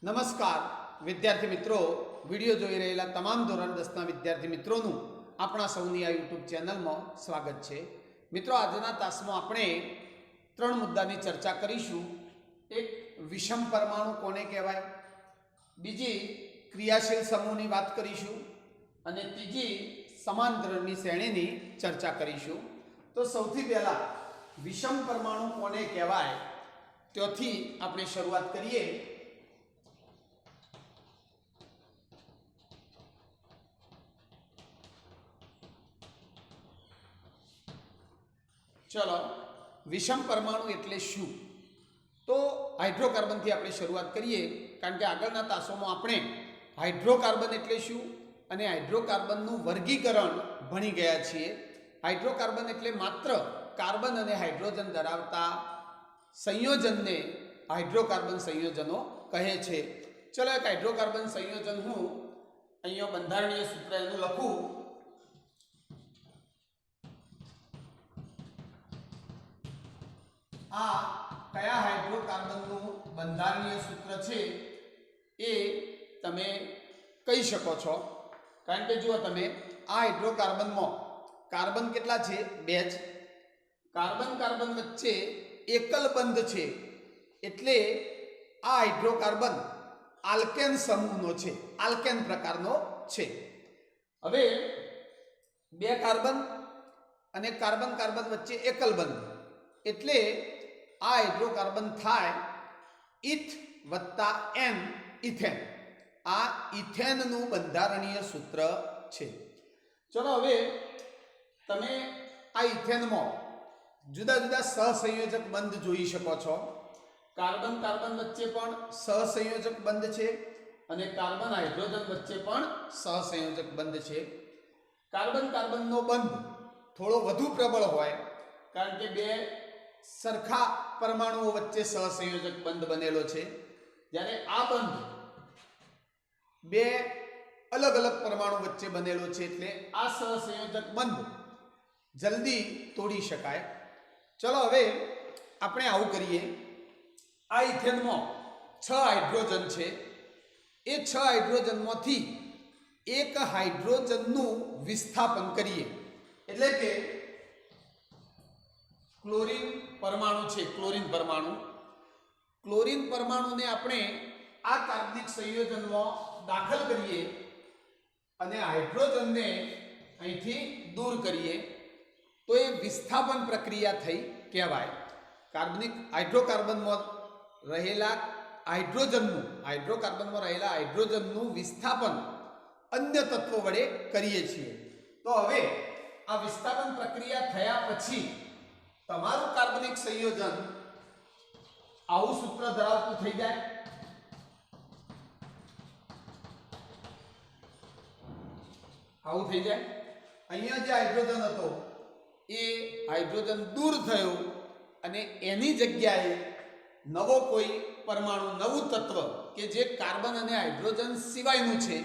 નમસ્કાર વિદ્યાર્થી મિત્રો, વિડીયો જોઈ રહેલા તમામ ધોરણ 10ના વિદ્યાર્થી મિત્રોનું આપણા સૌની આ યુટ્યુબ ચેનલમાં સ્વાગત છે. મિત્રો, આજના તાસમાં આપણે 3 મુદ્દાની ચર્ચા કરીશું. એક, વિષમ પરમાણુ કોને કહેવાય, બીજી ક્રિયાશીલ સમૂહની વાત કરીશું અને ત્રીજી સમાંતરની શ્રેણીની ચર્ચા કરીશું. તો સૌથી પહેલા વિષમ પરમાણુ કોને કહેવાય ત્યાંથી આપણે શરૂઆત કરીએ. चलो, विषम परमाणु एटले शुं? तो हाइड्रोकार्बनथी आपणे शरूआत करीए, कारण के आगळना तासोमां आपणे हाइड्रोकार्बन एटले शुं अने हाइड्रोकार्बननुं वर्गीकरण भणी गया छीए. हाइड्रोकार्बन एटले मात्र कार्बन अने हाइड्रोजन धरावता संयोजनने हाइड्रोकार्बन संयोजनो कहे छे. चलो, एक हाइड्रोकार्बन संयोजन हूँ अहींया बंधारणीय सूत्र एनुं लखुं. आ कया हाइड्रोकार्बननुं बंधारणीय सूत्र छे ए तमे कही शको छो. कारण के जुओ तमे आ हाइड्रोकार्बनमां कार्बन केटला छे? 2 ज. कार्बन कार्बन वच्चे एकल बंध छे एटले आ हाइड्रोकार्बन आल्केन समूहनो छे, आल्केन प्रकारनो छे. हवे 2 कार्बन अने कार्बन कार्बन वच्चे एकल बंध एटले आ हाइड्रोकार्बन थाय इथ वत्ता एन, इथेन. आ इथेननुं बंधारणीय सूत्र छे. चलो, हवे तमे आ इथेनमां जुदा जुदा सहसंयोजक बंध जोई शको छो. कार्बन कार्बन वच्चे पण सहसंयोजक बंध छे अने कार्बन हाइड्रोजन वच्चे पण सहसंयोजक बंध छे. कार्बन कार्बननो बंध थोड़ो वधु प्रबल होय, कारण के 2 सरखा परमाणुओ वच्चे सहसंयोजक बंध बनेलो छे. ज्यारे आ बंध 2 अलग अलग परमाणु वच्चे बनेलो छे एटले आ सहसंयोजक बंध जल्दी तोड़ी शकाय. चलो, हवे आपणे आवुं करीए. आ इथेनमां 6 हाइड्रोजन छे. ए 6 हाइड्रोजनमांथी एक हाइड्रोजननुं विस्थापन करीए एटले के क्लोरीन परमाणु छे, क्लोरीन परमाणु. क्लोरीन परमाणु ने आपणे आ कार्बनिक संयोजन में दाखल करिए अने हाइड्रोजन ने अहींथी दूर करिए तो ये विस्थापन प्रक्रिया थई कहेवाय. कार्बनिक हाइड्रोकार्बन में रहेला हाइड्रोकार्बन में रहेला हाइड्रोजननुं विस्थापन अन्य तत्वों वडे करीए छीए. तो हवे आ विस्थापन प्रक्रिया थया पछी तमारू कार्बनिक संयोजन आवु सूत्र धरावतुं थई जाय. आवु थई जाय. अहींया जे हाइड्रोजन हतो ए हाइड्रोजन दूर थयो अने एनी जग्याए नवो कोई परमाणु, नवुं तत्व के जे कार्बन अने हाइड्रोजन सिवायनुं छे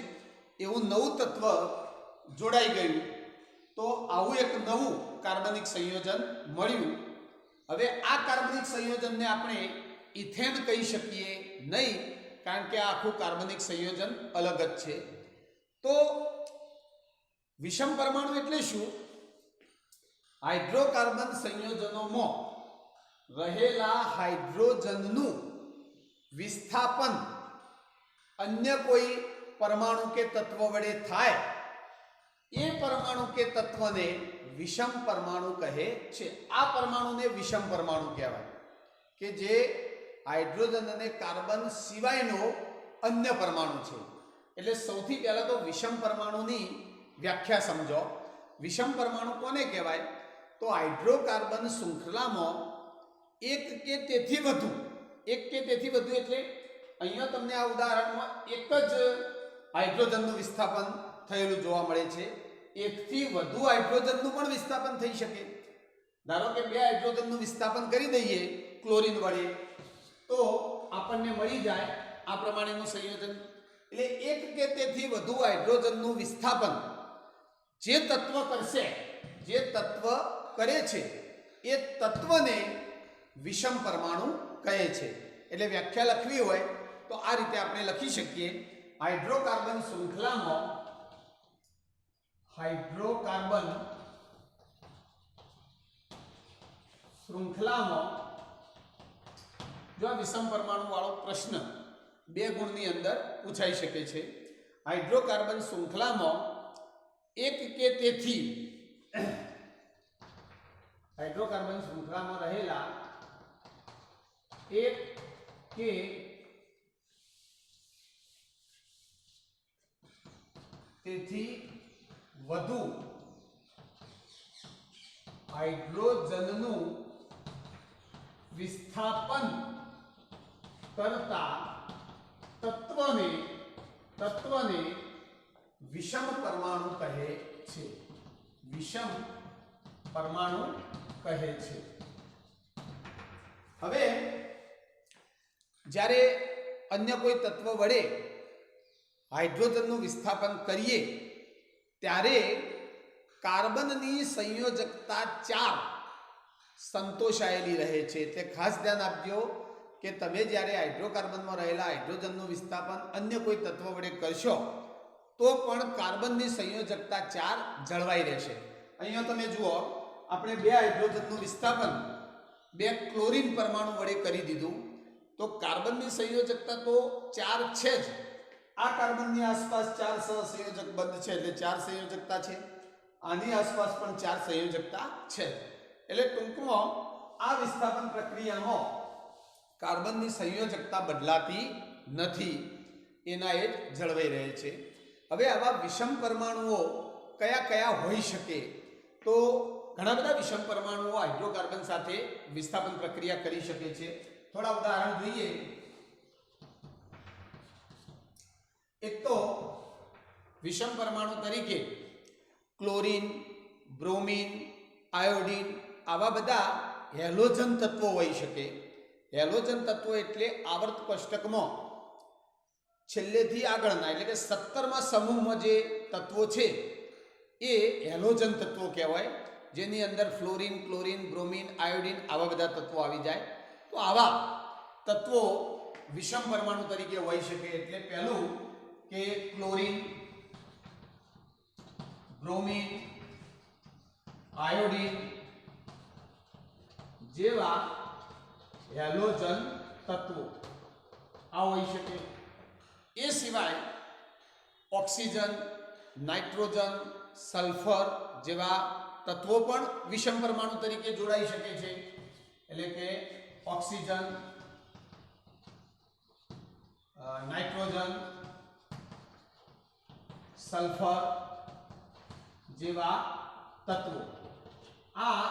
एवुं नवुं तत्व जोड़ाई गयुं. तो आवुं एक नवुं कार्बनिक संयोजन मळ्युं. हवे आ कार्बनिक संयोजन ने आपणे इथेन कही शकीए नहीं, कारण के आखुं कार्बनिक संयोजन अलग ज छे. तो विषम परमाणु एटले शुं? हाइड्रोकार्बन संयोजनोमां रहेला हाइड्रोजननुं विस्थापन अन्य कोई परमाणु के तत्व वडे थाय ए परमाणु के तत्व ने विषम परमाणु कहे छे. आ परमाणु ने विषम परमाणु कहेवाय के जे हाइड्रोजन अने कार्बन सिवायनो अन्य परमाणु छे. एटले सौथी पहेला तो विषम परमाणुनी व्याख्या समझो. विषम परमाणु कोने कहेवाय? तो हाइड्रोकार्बन श्रृंखलामां एक के तेथी वधु एटले अहींया तमने आ उदाहरणमां एक ज हाइड्रोजननुं विस्थापन थयेलुं जोवा मळे छे. एकथी वधु हाइड्रोजननुं पण विस्थापन थई शके. धारो के 2 हाइड्रोजननुं विस्थापन करी दઈએ क्लोरीन वडे तो आपणने मळी जाय आ प्रमाणेनुं संयोजन. એટલે એક કે તેથી વધુ હાઇડ્રોજનનું વિસ્થાપન જે તત્વ કરશે, જે તત્વ કરે છે એ તત્વને વિષમ પરમાણુ કહે છે. એટલે વ્યાખ્યા લખવી હોય તો આ રીતે આપણે લખી શકીએ હાઇડ્રોકાર્બન શૃંખલામાં જો આ વિષમ પરમાણુ વાળો પ્રશ્ન 2 ગુણની અંદર પૂછાઈ શકે છે. હાઇડ્રોકાર્બન શૃંખલામાં એક કે તેથી હાઇડ્રોકાર્બન શૃંખલામાં રહેલા એક કે તેથી વધુ હાઇડ્રોજનનું વિસ્થાપન કરતા તત્વને વિષમ પરમાણુ કહે છે. વિષમ પરમાણુ કહે છે. હવે જ્યારે અન્ય કોઈ તત્વ વડે હાઇડ્રોજનનું વિસ્થાપન કરીએ ત્યારે કાર્બનની સંયોજકતા 4 સંતોષાયેલી રહે છે. એટલે ખાસ ધ્યાન આપજો કે તમે જ્યારે હાઇડ્રોકાર્બનમાં રહેલા હાઇડ્રોજનનું વિસ્થાપન અન્ય કોઈ તત્વ વડે કરશો તો પણ કાર્બનની સંયોજકતા 4 જળવાઈ રહેશે. અહીંયા તમે જુઓ, આપણે 2 હાઇડ્રોજનનું વિસ્થાપન 2 ક્લોરીન પરમાણુ વડે કરી દીધું તો કાર્બનની સંયોજકતા તો 4 છે જ. આ કાર્બનની આસપાસ 4 સહસંયોજક બંધ છે એટલે 4 સંયોજકતા છે. આની આસપાસ પણ 4 સંયોજકતા છે. એટલે ટૂંકમાં આ વિસ્થાપન પ્રક્રિયામાં કાર્બનની સંયોજકતા બદલાતી નથી, એના એ જ જળવાઈ રહે છે. હવે આવા વિષમ પરમાણુઓ કયા કયા હોઈ શકે? તો ઘણા બધા વિષમ પરમાણુઓ હાઇડ્રોકાર્બન સાથે વિસ્થાપન પ્રક્રિયા કરી શકે છે. થોડા ઉદાહરણ જોઈએ. એક તો વિષમ પરમાણુ તરીકે ક્લોરીન, બ્રોમીન, આયોડીન આવા બધા હેલોજન તત્વો હોઈ શકે. હેલોજન તત્વો એટલે આવર્ત કોષ્ટકમાં છેલ્લેથી આગળના એટલે કે 17મા સમૂહમાં જે તત્વો છે એ હેલોજન તત્વો કહેવાય, જેની અંદર ફ્લોરીન, ક્લોરીન, બ્રોમીન, આયોડીન આવા બધા તત્વો આવી જાય. તો આવા તત્વો વિષમ પરમાણુ તરીકે હોઈ શકે. એટલે પહેલું કે ક્લોરીન, બ્રોમીન, આયોડીન જેવા હેલોજન તત્વો આ હોઈ શકે. એ સિવાય ઓક્સિજન, નાઇટ્રોજન, સલ્ફર જેવા તત્વો પણ વિષમ પરમાણુ તરીકે જોડાઈ શકે છે. એટલે કે ઓક્સિજન, નાઇટ્રોજન, સલ્ફર જેવા તત્વો આ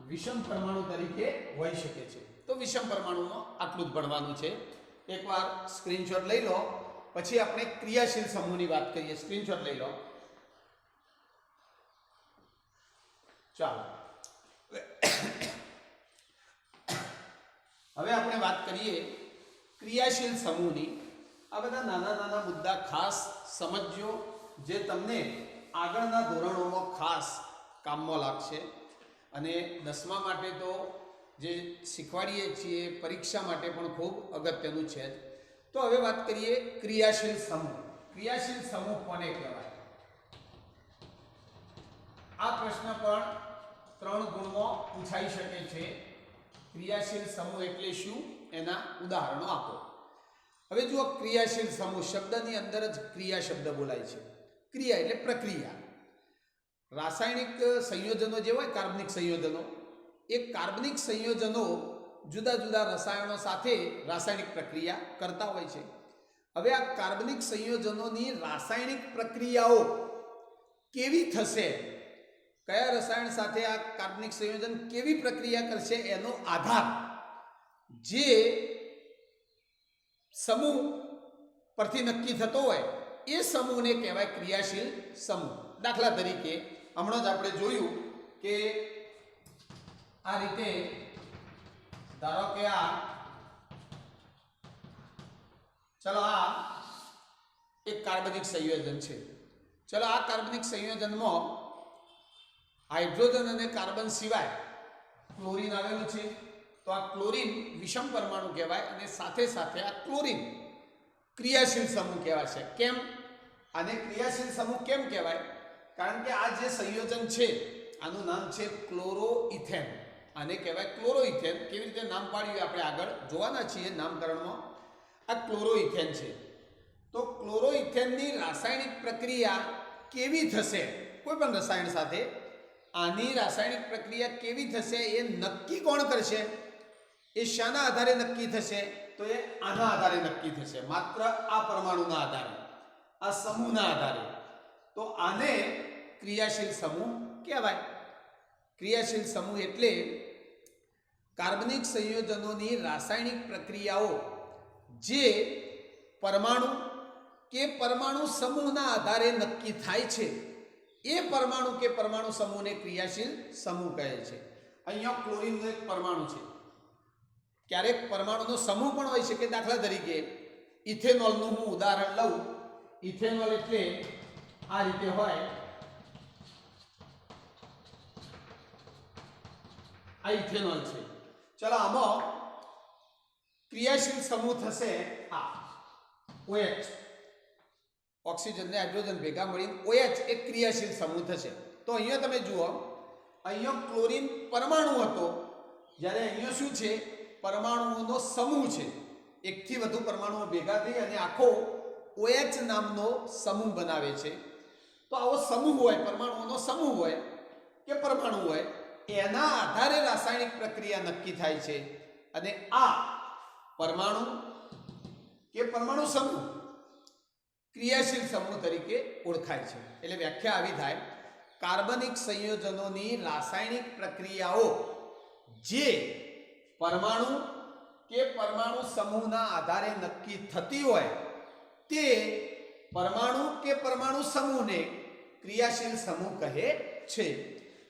વિષમ પરમાણુ તરીકે હોઈ શકે છે. તો વિષમ પરમાણુમાં આટલું જ ભણવાનું છે. એકવાર સ્ક્રીનશોટ લઈ લો, પછી આપણે ક્રિયાશીલ સમૂહની વાત કરીએ. સ્ક્રીનશોટ લઈ લો. ચાલો હવે આપણે વાત કરીએ ક્રિયાશીલ સમૂહની. આ બધા નાના નાના મુદ્દા ખાસ સમજજો, જે તમને આગળના ધોરણોમાં ખાસ કામમાં લાગશે. અને 10મા માટે તો જે શીખવાડીએ છીએ પરીક્ષા માટે પણ ખૂબ અગત્યનું છે. તો હવે વાત કરીએ ક્રિયાશીલ સમૂહ. ક્રિયાશીલ સમૂહ કોને કહેવાય? આ પ્રશ્ન પણ 3 ગુણમાં પૂછાઈ શકે છે. ક્રિયાશીલ સમૂહ એટલે શું, એના ઉદાહરણો આપો. હવે જુઓ, ક્રિયાશીલ સમૂહ શબ્દની અંદર જ ક્રિયા શબ્દ બોલાય છે. ક્રિયા એટલે પ્રક્રિયા. રાસાયણિક સંયોજનો જે હોય, કાર્બનિક સંયોજનો, એ કાર્બનિક સંયોજનો જુદા જુદા રસાયણો સાથે રાસાયણિક પ્રક્રિયા કરતા હોય છે. હવે આ કાર્બનિક સંયોજનોની રાસાયણિક પ્રક્રિયાઓ કેવી થશે, કયા રસાયણ સાથે આ કાર્બનિક સંયોજન કેવી પ્રક્રિયા કરશે, એનો આધાર જે સમૂહ પરથી નક્કી થતો હોય એ સમૂહને કહેવાય ક્રિયાશીલ સમૂહ. દાખલા તરીકે હમણાં જ આપણે જોયું કે આ રીતે, ધારો કે ચલો આ એક કાર્બનિક સંયોજન છે. ચલો આ કાર્બનિક સંયોજનમાં હાઇડ્રોજન અને કાર્બન સિવાય ક્લોરીન આવેલું છે. તો આ ક્લોરીન વિષમ પરમાણુ કહેવાય. અને સાથે સાથે આ ક્લોરીન ક્રિયાશીલ સમૂહ કહેવાશે. કેમ આને ક્રિયાશીલ સમૂહ કેમ કહેવાય? કારણ કે આ જે સંયોજન છે આનું નામ છે ક્લોરોઇથેન. આને કહેવાય ક્લોરોઇથેન. કેવી રીતે નામ પાડ્યું આપણે આગળ જોવાના છીએ નામકરણમાં. આ ક્લોરોઇથેન છે. તો ક્લોરોઇથેનની રાસાયણિક પ્રક્રિયા કેવી થશે? કોઈ પણ રસાયણ સાથે આની રાસાયણિક પ્રક્રિયા કેવી થશે એ નક્કી કોણ કરશે? એ શાના આધારે નક્કી થશે? તો એ આના આધારે નક્કી થશે, માત્ર આ પરમાણુના આધારે, આ સમૂહના આધારે. તો આને ક્રિયાશીલ સમૂહ કહેવાય. ક્રિયાશીલ સમૂહ એટલે કાર્બનિક સંયોજનોની રાસાયણિક પ્રક્રિયાઓ જે પરમાણુ કે પરમાણુ સમૂહના આધારે નક્કી થાય છે એ પરમાણુ કે પરમાણુ સમૂહને ક્રિયાશીલ સમૂહ કહે છે. અહીંયા ક્લોરીનનો એક પરમાણુ છે. ક્યારેક પરમાણુનો સમૂહ પણ હોઈ શકે. દાખલા તરીકે ઇથેનોલનું હું ઉદાહરણ લઉં. ઇથેનોલ એટલે આ રીતે હોય. આ ઇથેનોલ છે. ચલો આમાં ક્રિયાશીલ સમૂહ થશે આ OH. ઓક્સિજન ને હાઇડ્રોજન ભેગા મળીને OH એક ક્રિયાશીલ સમૂહ થશે. તો અહીંયા તમે જુઓ, અહીંયા ક્લોરીન પરમાણુ હતો, જ્યારે અહીંયા શું છે? પરમાણુઓનો સમૂહ છે. એકથી વધુ પરમાણુઓ ભેગા થઈ અને આખો OH નામનો સમૂહ બનાવે છે. તો આવો સમૂહ હોય, પરમાણુઓનો સમૂહ હોય કે પરમાણુ હોય, એના આધારે રાસાયણિક પ્રક્રિયા નક્કી થાય છે. અને આ પરમાણુ કે પરમાણુ સમૂહ ક્રિયાશીલ સમૂહ તરીકે ઓળખાય છે. એટલે વ્યાખ્યા આવી થાય: કાર્બનિક સંયોજનોની રાસાયણિક પ્રક્રિયાઓ જે પરમાણુ કે પરમાણુ સમૂહના આધારે નક્કી થતી હોય તે પરમાણુ કે પરમાણુ સમૂહને ક્રિયાશીલ સમૂહ કહે છે.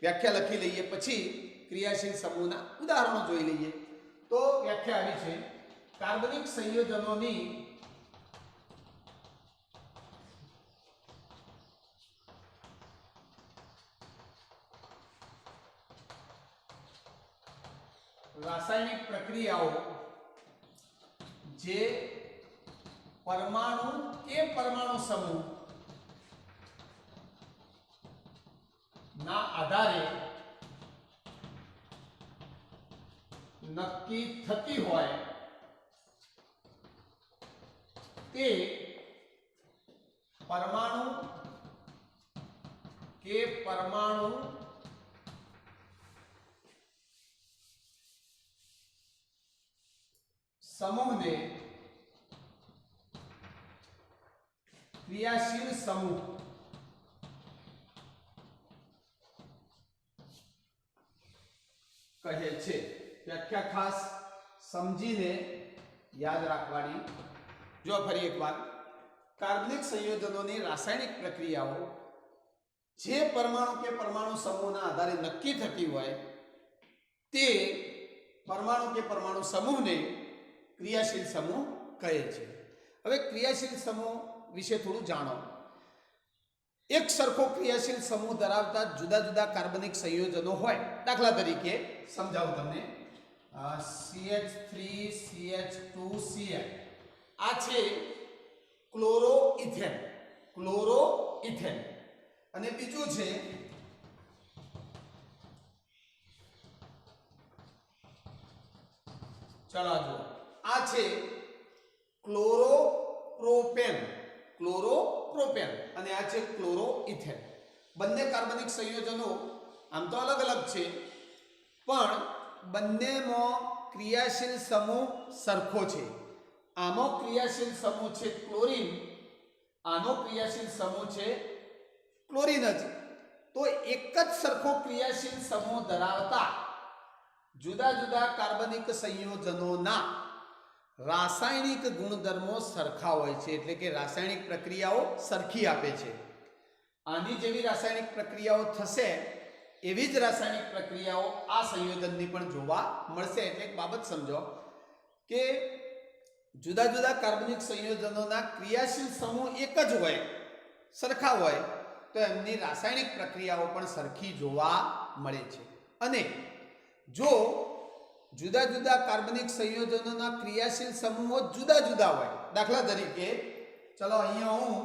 વ્યાખ્યા લખી લઈએ, પછી ક્રિયાશીલ સમૂહના ઉદાહરણો જોઈ લઈએ. તો વ્યાખ્યા આવી છે: કાર્બનિક સંયોજનોની રાસાયણિક પ્રક્રિયાઓ જે પરમાણુ કે પરમાણુ સમૂહ ના આધારે નક્કી થતી હોય તે પરમાણુ કે પરમાણુ સમૂહને ક્રિયાશીલ સમૂહ કહે છે. વ્યાખ્યા ખાસ સમજીને યાદ રાખવાની. જો ફરી એકવાર, કાર્બનિક સંયોજનોની રાસાયણિક પ્રક્રિયાઓ જે પરમાણુ કે પરમાણુ સમૂહના આધારે નક્કી થતી હોય તે પરમાણુ કે પરમાણુ સમૂહને ક્રિયાશીલ સમૂહ કહે છે. હવે ક્રિયાશીલ સમૂહ વિશે થોડું જાણો. એક સરખો ક્રિયાશીલ સમૂહ ધરાવતા જુદા જુદા કાર્બનિક સંયોજનો હોય. દાખલા તરીકે સમજાવું તમને. CH3CH2Cl આ છે ક્લોરોઇથેન. ક્લોરોઇથેન. અને બીજું છે ચલો જુઓ, આ છે ક્લોરોપ્રોપેન. ક્લોરોપ્રોપેન. અને આ છે ક્લોરોઇથેન. બંને કાર્બનિક સંયોજનો આમ તો અલગ અલગ છે, પણ બંનેમાં ક્રિયાશીલ સમૂહ સરખો છે. આમાં ક્રિયાશીલ સમૂહ છે ક્લોરીન, આનો ક્રિયાશીલ સમૂહ છે ક્લોરીન જ. તો એક જ સરખો ક્રિયાશીલ સમૂહ ધરાવતા જુદા જુદા કાર્બનિક સંયોજનોના રાસાયણિક ગુણધર્મો સરખા હોય છે. એટલે કે રાસાયણિક પ્રક્રિયાઓ સરખી આપે છે. આની જેવી રાસાયણિક પ્રક્રિયાઓ થશે એવી જ રાસાયણિક પ્રક્રિયાઓ આ સંયોજનની પણ જોવા મળશે. એટલે એક બાબત સમજો કે જુદા જુદા કાર્બનિક સંયોજનોના ક્રિયાશીલ સમૂહ એક જ હોય, સરખા હોય, તો એમની રાસાયણિક પ્રક્રિયાઓ પણ સરખી જોવા મળે છે. અને જો જુદા જુદા કાર્બનિક સંયોજનોના ક્રિયાશીલ સમૂહો જુદા જુદા હોય. દાખલા તરીકે ચલો અહીંયા હું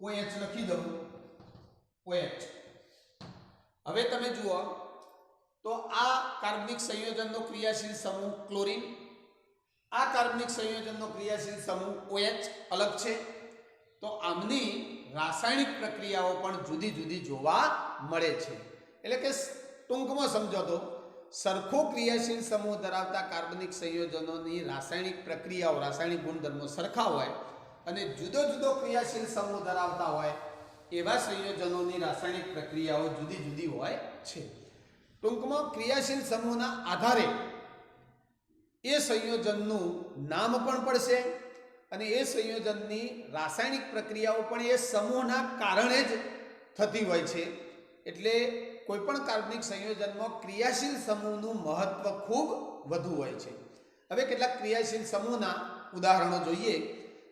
OH લખી દઉં, OH. હવે તમે જુઓ તો આ કાર્બનિક સંયોજનનો ક્રિયાશીલ સમૂહ ક્લોરીન, આ કાર્બનિક સંયોજનનો ક્રિયાશીલ સમૂહ OH અલગ છે. તો આમની રાસાયણિક પ્રક્રિયાઓ પણ જુદી જુદી જોવા મળે છે. એટલે કે ટૂંકમાં સમજો તો સરખો ક્રિયાશીલ સમૂહ ધરાવતા કાર્બનિક સંયોજનોની રાસાયણિક પ્રક્રિયાઓ, રાસાયણિક ગુણધર્મો સરખા હોય અને જુદો જુદો ક્રિયાશીલ સમૂહ ધરાવતા હોય એવા સંયોજનોની રાસાયણિક પ્રક્રિયાઓ જુદી જુદી હોય છે. ટૂંકમાં ક્રિયાશીલ સમૂહના આધારે એ સંયોજનનું નામ પણ પડશે અને એ સંયોજનની રાસાયણિક પ્રક્રિયાઓ પણ એ સમૂહના કારણે જ થતી હોય છે. એટલે કોઈપણ કાર્બનિક સંયોજનમાં ક્રિયાશીલ સમૂહનું મહત્વ ખૂબ વધુ હોય છે. હવે કેટલાક ક્રિયાશીલ સમૂહના ઉદાહરણો જોઈએ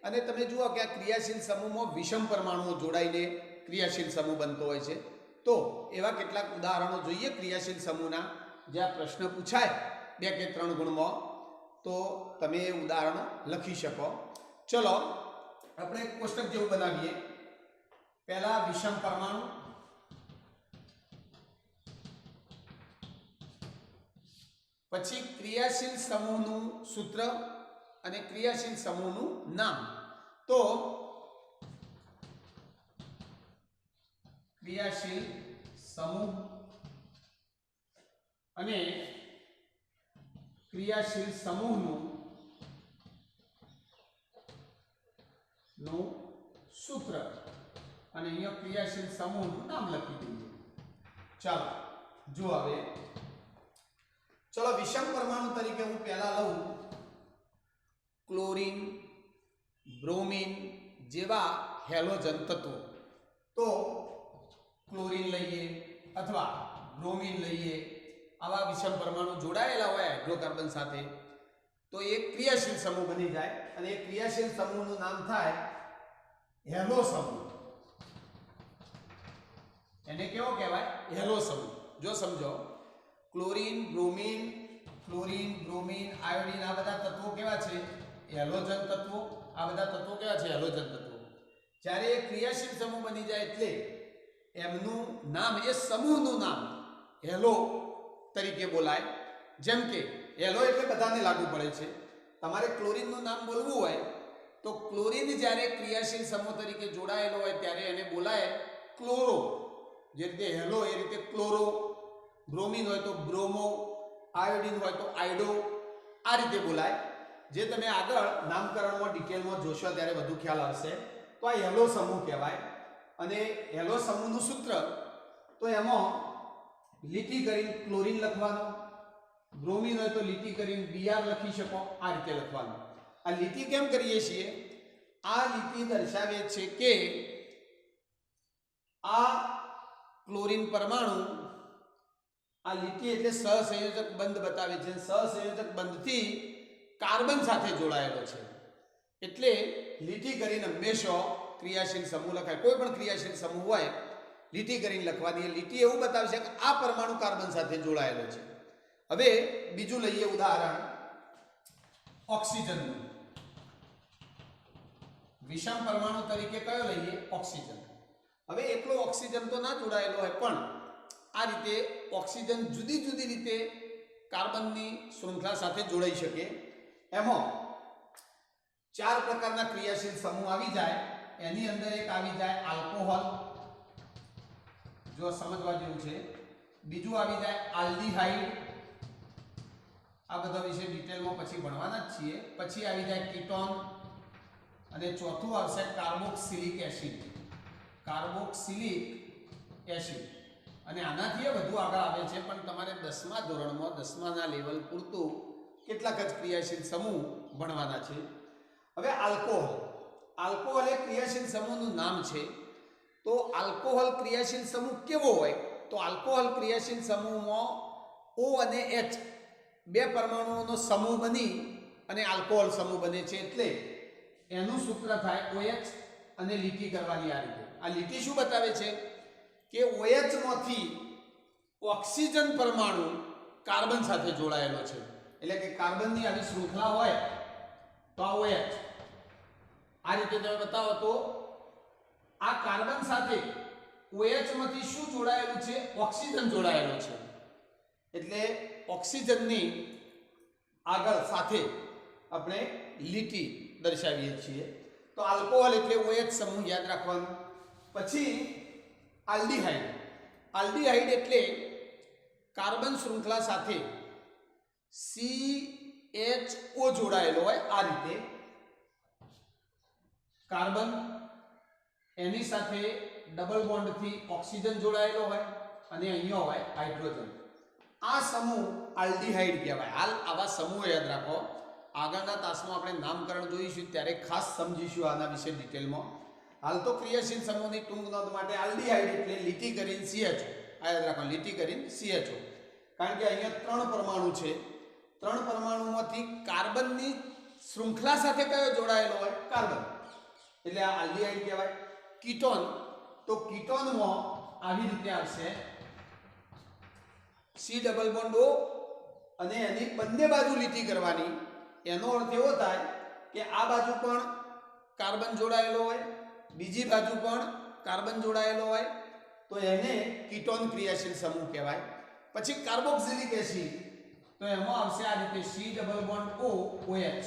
અને તમે જુઓ કે આ ક્રિયાશીલ સમૂહમાં વિષમ પરમાણુઓ જોડાઈને ક્રિયાશીલ સમૂહ બનતો હોય છે. તો એવા કેટલાક ઉદાહરણો જોઈએ ક્રિયાશીલ સમૂહના, જ્યાં પ્રશ્ન પૂછાય 2 કે 3 ગુણમાં, તો તમે એ ઉદાહરણો લખી શકો. ચલો આપણે એક કોષ્ટક જેવું બનાવીએ. પહેલા વિષમ પરમાણુ, પછી ક્રિયાશીલ સમૂહનું સૂત્ર અને ક્રિયાશીલ સમૂહનું નામ. તો ક્રિયાશીલ સમૂહ અને ક્રિયાશીલ સમૂહનું સૂત્ર અને અહીંયા ક્રિયાશીલ સમૂહનું નામ લખી દઈએ. ચાલો જો હવે ચલો વિષમ પરમાણુ તરીકે હું પહેલા લઉં ક્લોરીન, બ્રોમિન જેવા હેલોજન તત્વો. તો ક્લોરીન લઈએ અથવા બ્રોમિન લઈએ, આવા વિષમ પરમાણુ જોડાયેલા હોય હાઇડ્રોકાર્બન સાથે તો એ ક્રિયાશીલ સમૂહ બની જાય અને એ ક્રિયાશીલ સમૂહનું નામ થાય હેલો સમૂહ. એને કેવો કહેવાય? હેલો સમૂહ. જો સમજો ક્લોરીન, બ્રોમિન, આયોડીન આ બધા તત્વો કેવા છે? હેલોજન તત્વો. આ બધા તત્વો કેવા છે? હેલોજન તત્વો. જ્યારે એ ક્રિયાશીલ સમૂહ બની જાય એટલે એમનું નામ, એ સમૂહનું નામ હેલો તરીકે બોલાય. જેમ કે હેલો એટલે બધાને લાગુ પડે છે. તમારે ક્લોરીનનું નામ બોલવું હોય તો ક્લોરીન જ્યારે ક્રિયાશીલ સમૂહ તરીકે જોડાયેલો હોય ત્યારે એને બોલાય ક્લોરો. જે રીતે હેલો એ રીતે ક્લોરો. બ્રોમિન હોય તો બ્રોમો, આયોડીન હોય તો આયોડો, આ રીતે બોલાય. જે તમે આગળ નામકરણમાં ડિટેલમાં જોશો ત્યારે વધુ ખ્યાલ આવશે. તો આ હેલો સમૂહ કહેવાય. અને હેલો સમૂહનું સૂત્ર તો એમાં લીટી કરીને ક્લોરીન લખવાનો, બ્રોમિન હોય તો લીટી કરીને Br લખી શકો, આ રીતે લખવાનું. આ લીટી કેમ કરીએ છીએ? આ લીટી દર્શાવે છે કે આ ક્લોરીન પરમાણુ, આ લીટી એટલે સહસંયોજક બંધ બતાવે છે. સહસંયોજક બંધથી કાર્બન સાથે જોડાયેલો છે. એટલે લીટી કરીને હંમેશા ક્રિયાશીલ સમૂહ લખાય. કોઈ પણ ક્રિયાશીલ સમૂહ હોય લીટી કરીને લખવાની. લીટી એવું બતાવશે કે આ પરમાણુ કાર્બન સાથે જોડાયેલો છે. હવે બીજું લઈએ ઉદાહરણ ઓક્સિજનનું. વિષમ પરમાણુ તરીકે કયો લઈએ? ઓક્સિજન. હવે એકલો ઓક્સિજન તો ના જોડાયેલો હોય, પણ આ રીતે ઓક્સિજન જુદી જુદી રીતે કાર્બનની શૃંખલા સાથે જોડાઈ શકે. એમાં 4 પ્રકારના ક્રિયાશીલ સમૂહ આવી જાય. એની અંદર એક આવી જાય આલ્કોહોલ, જો સમજવા જેવું છે. બીજું આવી જાય આલ્ડીહાઇડ, આ બધા વિશે ડિટેલમાં પછી ભણવાના જ છીએ. પછી આવી જાય કીટોન અને ચોથું આવશે કાર્બોક્સિલિક એસિડ. Carboxylic acid. અને આનાથી વધુ આગળ આવે છે, પણ તમારે 10મા ધોરણમાં 10માના લેવલ પૂરતું કેટલાક જ ક્રિયાશીલ સમૂહ ભણવાના છે. હવે આલ્કોહોલ. આલ્કોહોલ એ ક્રિયાશીલ સમૂહનું નામ છે. તો આલ્કોહોલ ક્રિયાશીલ સમૂહ કેવો હોય? તો આલ્કોહોલ ક્રિયાશીલ સમૂહમાં O અને H બે પરમાણુઓનો સમૂહ બની અને આલ્કોહોલ સમૂહ બને છે. એટલે એનું સૂત્ર થાય OH અને લીટી કરવાની આ રીતે. આ લીટી શું બતાવે છે કે OH માંથી ઓક્સિજન પરમાણુ કાર્બન સાથે જોડાયેલો છે. એટલે કે કાર્બનની આવી શૃંખલા હોય તો આ OH આ રીતે તમે બતાવો તો આ કાર્બન સાથે OH માંથી શું જોડાયેલું છે? ઓક્સિજન જોડાયેલો છે. એટલે ઓક્સિજનની આગળ સાથે આપણે લીટી દર્શાવીએ છીએ. તો આલ્કોહોલ એટલે OH સમૂહ યાદ રાખવાનું. પછી આલ્ડીહાઇડ. આલ્ડીહાઇડ એટલે કાર્બન શૃંખલા સાથે CHO જોડાયેલો હોય. આ રીતે કાર્બન એની સાથે ડબલ બોન્ડથી ઓક્સિજન જોડાયેલો હોય અને અહીંયા હોય હાઇડ્રોજન. આ સમૂહ આલ્ડીહાઇડ કહેવાય. હાલ આવા સમૂહ યાદ રાખો. આગળના તાસમાં આપણે નામકરણ જોઈશું ત્યારે ખાસ સમજીશું આના વિશે ડિટેલમાં. હાલ તો ક્રિયાશીલ સમૂહની ટૂંક નોંધ માટે આલ્ડીહાઇડ એટલે લીટી કરીને CHO. આ યાદ રાખો, લીટી કરીને CHO. કારણ કે અહીંયા 3 પરમાણુ છે. 3 પરમાણુમાંથી કાર્બનની શૃંખલા સાથે કયો જોડાયેલો હોય? કાર્બન. એટલે આ આલ્ડીહાઇડ કહેવાય. કીટોન, તો કીટોનમાં આવી રીતે આવશે C ડબલ બોન્ડ O અને એની બંને બાજુ લીટી કરવાની. એનો અર્થ એવો થાય કે આ બાજુ પણ કાર્બન જોડાયેલો હોય, બીજી બાજુ પણ કાર્બન જોડાયેલો હોય, તો એને કીટોન ક્રિયાશીલ સમૂહ કહેવાય. પછી કાર્બોક્સિલિક એસિડ, તો એમાં આવશે આ રીતે C double bond O OH.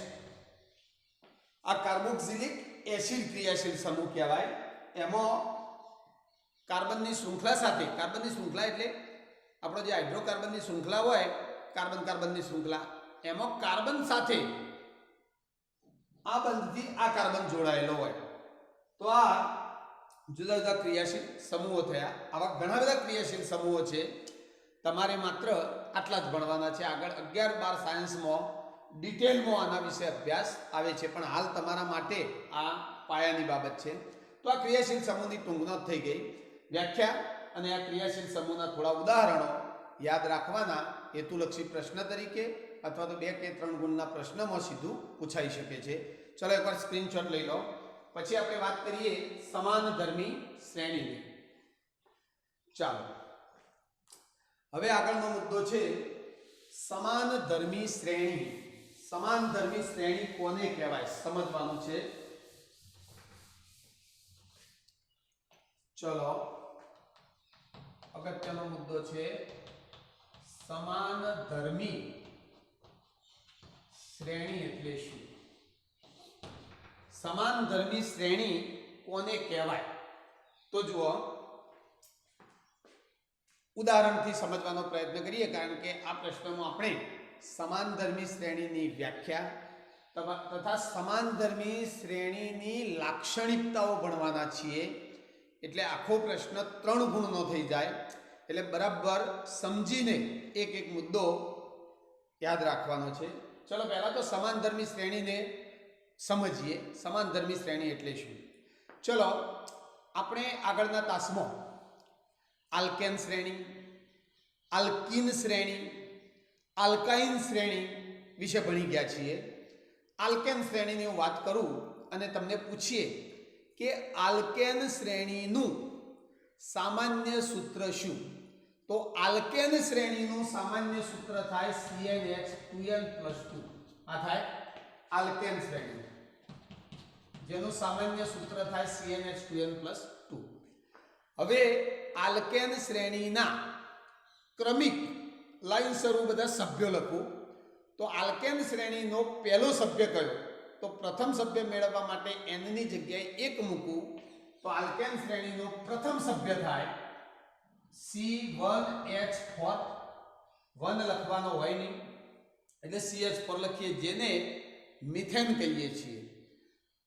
આ કાર્બોક્સિલિક એસિડ ક્રિયાશીલ સમૂહ કહેવાય. એમાં કાર્બનની શૃંખલા સાથે, કાર્બનની શૃંખલા એટલે આપણો જે હાઇડ્રોકાર્બનની શૃંખલા હોય, કાર્બન કાર્બનની શૃંખલા, એમાં કાર્બન સાથે આ બંધથી આ કાર્બન જોડાયેલો હોય. તો આ જુદા જુદા ક્રિયાશીલ સમૂહો થયા. આવા ઘણા બધા ક્રિયાશીલ સમૂહો છે. તમારે માત્ર આટલા જ ભણવાના છે. આગળ 11-12 સાયન્સમાં ડિટેલમાં આના વિશે અભ્યાસ આવે છે, પણ હાલ તમારા માટે આ પાયાની બાબત છે. તો આ ક્રિયાશીલ સમૂહની ટૂંક નોંધ થઈ ગઈ. વ્યાખ્યા અને આ ક્રિયાશીલ સમૂહના થોડા ઉદાહરણો યાદ રાખવાના હેતુલક્ષી પ્રશ્ન તરીકે અથવા તો 2 કે 3 ગુણના પ્રશ્નમાં સીધું પૂછાઈ શકે છે. ચલો એકવાર સ્ક્રીનશોટ લઈ લો. પછી આપણે વાત કરીએ સમાનધર્મી શ્રેણીની. ચાલો હવે આગળનો મુદ્દો છે સમાનધર્મી શ્રેણી. સમાનધર્મી શ્રેણી કોને કહેવાય સમજવાનું છે. ચલો અગત્યનો મુદ્દો છે સમાનધર્મી શ્રેણી એટલે શું? સમાનધર્મી શ્રેણી કોને કહેવાય? તો જુઓ, ઉદાહરણથી સમજવાનો પ્રયત્ન કરીએ, કારણ કે આ પ્રશ્નમાં આપણે સમાનધર્મી શ્રેણીની વ્યાખ્યા તથા સમાનધર્મી શ્રેણીની લાક્ષણિકતાઓ ભણવાના છીએ. એટલે આખો પ્રશ્ન 3 ગુણનો થઈ જાય. એટલે બરાબર સમજીને એક એક મુદ્દો યાદ રાખવાનો છે. ચલો પહેલા તો સમાનધર્મી શ્રેણીને સમજીએ. સમાનધર્મી શ્રેણી એટલે શું? ચલો આપણે આગળના તાસમાં આલ્કેન શ્રેણી, આલ્કીન શ્રેણી, આલ્કાઇન શ્રેણી વિશે ભણી ગયા છીએ. આલ્કેન શ્રેણીની હું વાત કરું અને તમને પૂછીએ કે આલ્કેન શ્રેણીનું સામાન્ય સૂત્ર શું? તો આલ્કેન શ્રેણીનું સામાન્ય સૂત્ર થાય CnH2n+2. આ થાય આલ્કેન શ્રેણી, જેનું સામાન્ય સૂત્ર થાય CnH2n+2. હવે આલ્કેન શ્રેણીના ક્રમિક લાઈનસરું બધા સભ્યો લખું. તો આલ્કેન શ્રેણીનો પહેલો સભ્ય કયો? તો પ્રથમ સભ્ય મેળવવા માટે n ની જગ્યાએ 1 મૂકું તો આલ્કેન શ્રેણીનો પ્રથમ સભ્ય થાય C1H4. 1 લખવાનો હોય નહીં એટલે CH4 લખીએ, જેને મિથેન કહીએ છીએ.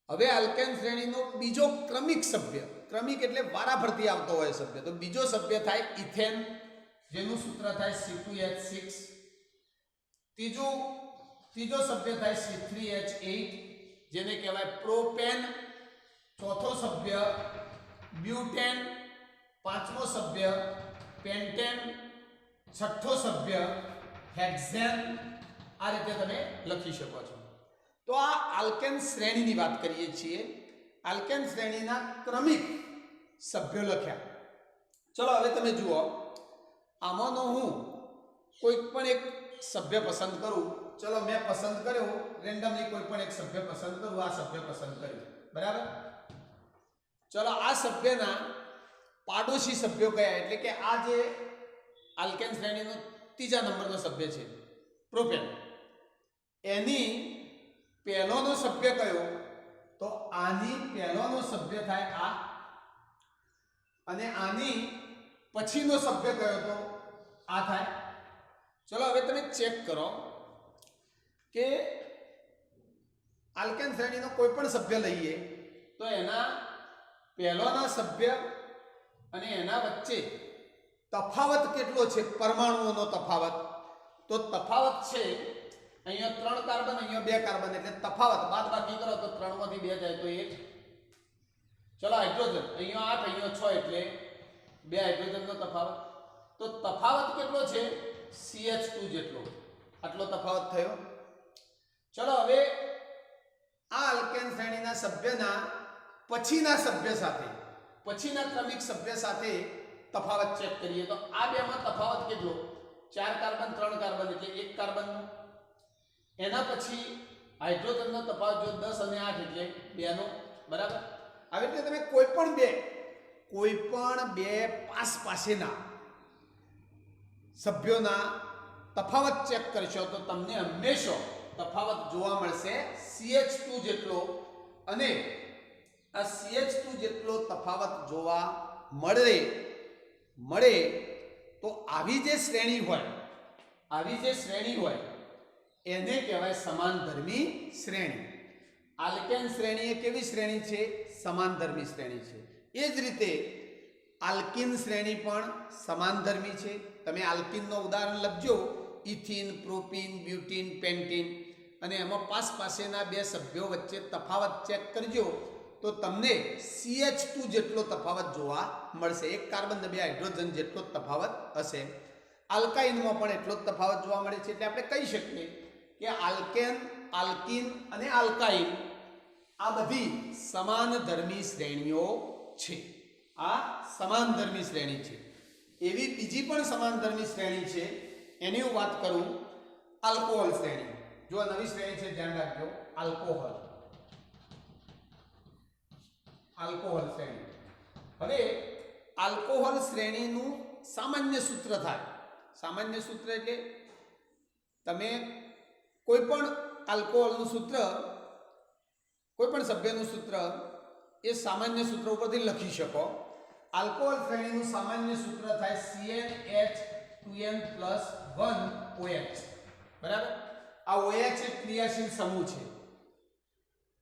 હવે આલ્કેન શ્રેણીનો બીજો ક્રમિક સભ્ય, ક્રમિક એટલે વારાફરતી આવતો હોય સભ્ય, તો બીજો સભ્ય થાય ઇથેન, જેનું સૂત્ર થાય C2H6. ત્રીજો સભ્ય થાય C3H8, જેને કહેવાય પ્રોપેન. ચોથો સભ્ય બ્યુટેન. પાંચમો સભ્ય પેન્ટેન. છઠ્ઠો સભ્ય હેક્ઝેન. આ રીતે તમે લખી શકો છો. તો આ આલ્કેન શ્રેણીની વાત કરીએ છીએ. આલ્કેન શ્રેણીના ક્રમિક સભ્યો લખ્યા. ચલો હવે તમે જુઓ, આમાંનો હું કોઈક પણ એક સભ્ય પસંદ કરું ચલો મેં પસંદ કર્યો રેન્ડમલી કોઈ પણ એક સભ્ય પસંદ કરું, આ સભ્ય પસંદ કર્યું, બરાબર. ચલો આ સભ્યના પાડોશી સભ્યો કયા, એટલે કે આ જે આલ્કેન શ્રેણીનો ત્રીજા નંબરનો સભ્ય છે પ્રોપેન, એની પહેલોનો સભ્ય કયો, તો આની પહેલોનો સભ્ય થાય આ, અને આની પછીનો સભ્ય કયો તો આ થાય. ચલો હવે તમે ચેક કરો કે આલ્કેન શ્રેણીનો કોઈ પણ સભ્ય લઈએ તો એના પહેલોના સભ્ય અને એના વચ્ચે તફાવત કેટલો છે, પરમાણુઓનો તફાવત. તો તફાવત છે અહીંયા 3 કાર્બન, અહીંયા 2 કાર્બન, એટલે તફાવત બાદ બાકી કરો તો 3 માંથી 2 જાય તો 1. ચલો હાઇડ્રોજન અહીંયા 8, અહીંયા 6, એટલે 2 હાઇડ્રોજનનો તફાવત. તો તફાવત કેટલો છે, CH2 જેટલો, આટલો તફાવત થયો. ચલો હવે આ આલ્કેન શ્રેણીના સભ્યના પછીના સભ્ય સાથે, પછીના ક્રમિક સભ્ય સાથે તફાવત ચેક કરીએ તો આ બેમાં તફાવત કેટલો, 4 કાર્બન 3 કાર્બન, એટલે 1 કાર્બનનો. એના પછી હાઇડ્રોજનનો તફાવત જો 10 અને 8, એટલે 2 નો, બરાબર. આવી રીતે તમે કોઈ પણ બે પાસેના સભ્યોના તફાવત ચેક કરશો તો તમને હંમેશા તફાવત જોવા મળશે CH2 જેટલો, અને આ CH2 જેટલો તફાવત જોવા મળે તો આવી જે શ્રેણી હોય એને કહેવાય સમાનધર્મી શ્રેણી. આલ્કેન શ્રેણી એ કેવી શ્રેણી છે, સમાનધર્મી શ્રેણી છે. એ જ રીતે આલ્કીન શ્રેણી પણ સમાનધર્મી છે. તમે આલ્કીનનો ઉદાહરણ લખજો, ઇથિન, પ્રોપીન, બ્યુટીન, પેન્ટીન, અને એમાં પાસેના બે સભ્યો વચ્ચે તફાવત ચેક કરજો તો તમને CH2 જેટલો તફાવત જોવા મળશે. 1 કાર્બન 2 હાઇડ્રોજન જેટલો તફાવત હશે. આલ્કાઇનમાં પણ એટલો જ તફાવત જોવા મળે છે. એટલે આપણે કહી શકીએ કે આલ્કેન, આલ્કીન અને આલ્કાઇન આ બધી સમાનધર્મી શ્રેણીઓ છે. આ સમાનધર્મી શ્રેણી છે. એવી બીજી પણ સમાનધર્મી શ્રેણી છે, એની હું વાત કરું, આલ્કોહોલ શ્રેણી. જો આ નવી શ્રેણી છે, ધ્યાન રાખજો, આલ્કોહોલ શ્રેણી. હવે આલ્કોહોલ શ્રેણીનું સામાન્ય સૂત્ર થાય. સામાન્ય સૂત્ર એટલે તમે કોઈ પણ આલ્કોહોલનું સૂત્ર, કોઈ પણ સભ્યનું સૂત્ર એ સામાન્ય સૂત્ર ઉપરથી લખી શકો. આલ્કોહોલ શ્રેણીનું સામાન્ય સૂત્ર થાય CnH2n+1OH, બરાબર. આ OH એક ક્રિયાશીલ સમૂહ છે.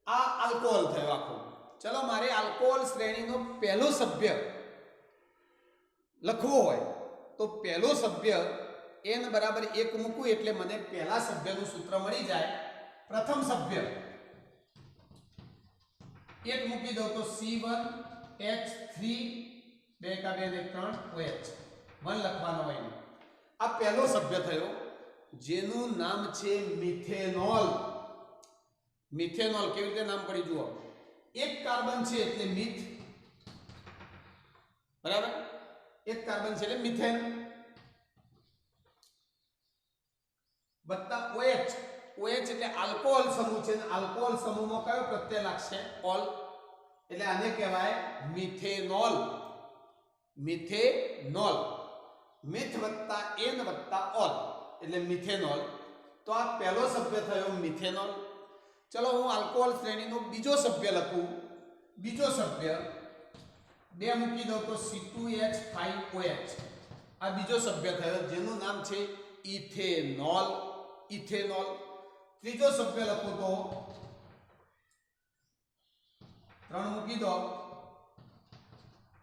આ આલ્કોહોલ થયો આખો. ચલો મારે આલ્કોહોલ શ્રેણીનો પહેલો સભ્ય લખવો હોય તો પહેલો સભ્ય n = 1 મૂકું એટલે મને પહેલા સભ્યનું સૂત્ર મળી જાય. પ્રથમ સભ્ય 1 મૂકી દો તો C1H3 2 × 2 = 3 OH 1 લખવાનો હોય ને. આ પહેલો સભ્ય થયો જેનું નામ છે મિથેનોલ. મિથેનોલ કેવી રીતે નામ પડી જુઓ, 1 કાર્બન છે એટલે મિથ, બરાબર. 1 કાર્બન છે એટલે મિથેન વત્તા OH. OH એટલે આલ્કોહોલ સમૂહ છે, અને આલ્કોહોલ સમૂહમાં કયો પ્રત્યય લાગશે, ઓલ, એટલે આને કહેવાય મિથેનોલ. મિથેનોલ, મિથ વત્તા એન વત્તા ઓલ એટલે મિથેનોલ. તો આ પહેલો સભ્ય થયો મિથેનોલ. ચલો હું આલ્કોહોલ શ્રેણીનો બીજો સભ્ય લખું. બીજો સભ્ય 2 મૂકી દઉં તો C2H5OH. આ બીજો સભ્ય થયો જેનું નામ છે ઇથેનોલ. ઇથેનોલ. ત્રીજો સભ્ય લખું તો 3 મૂકી દો,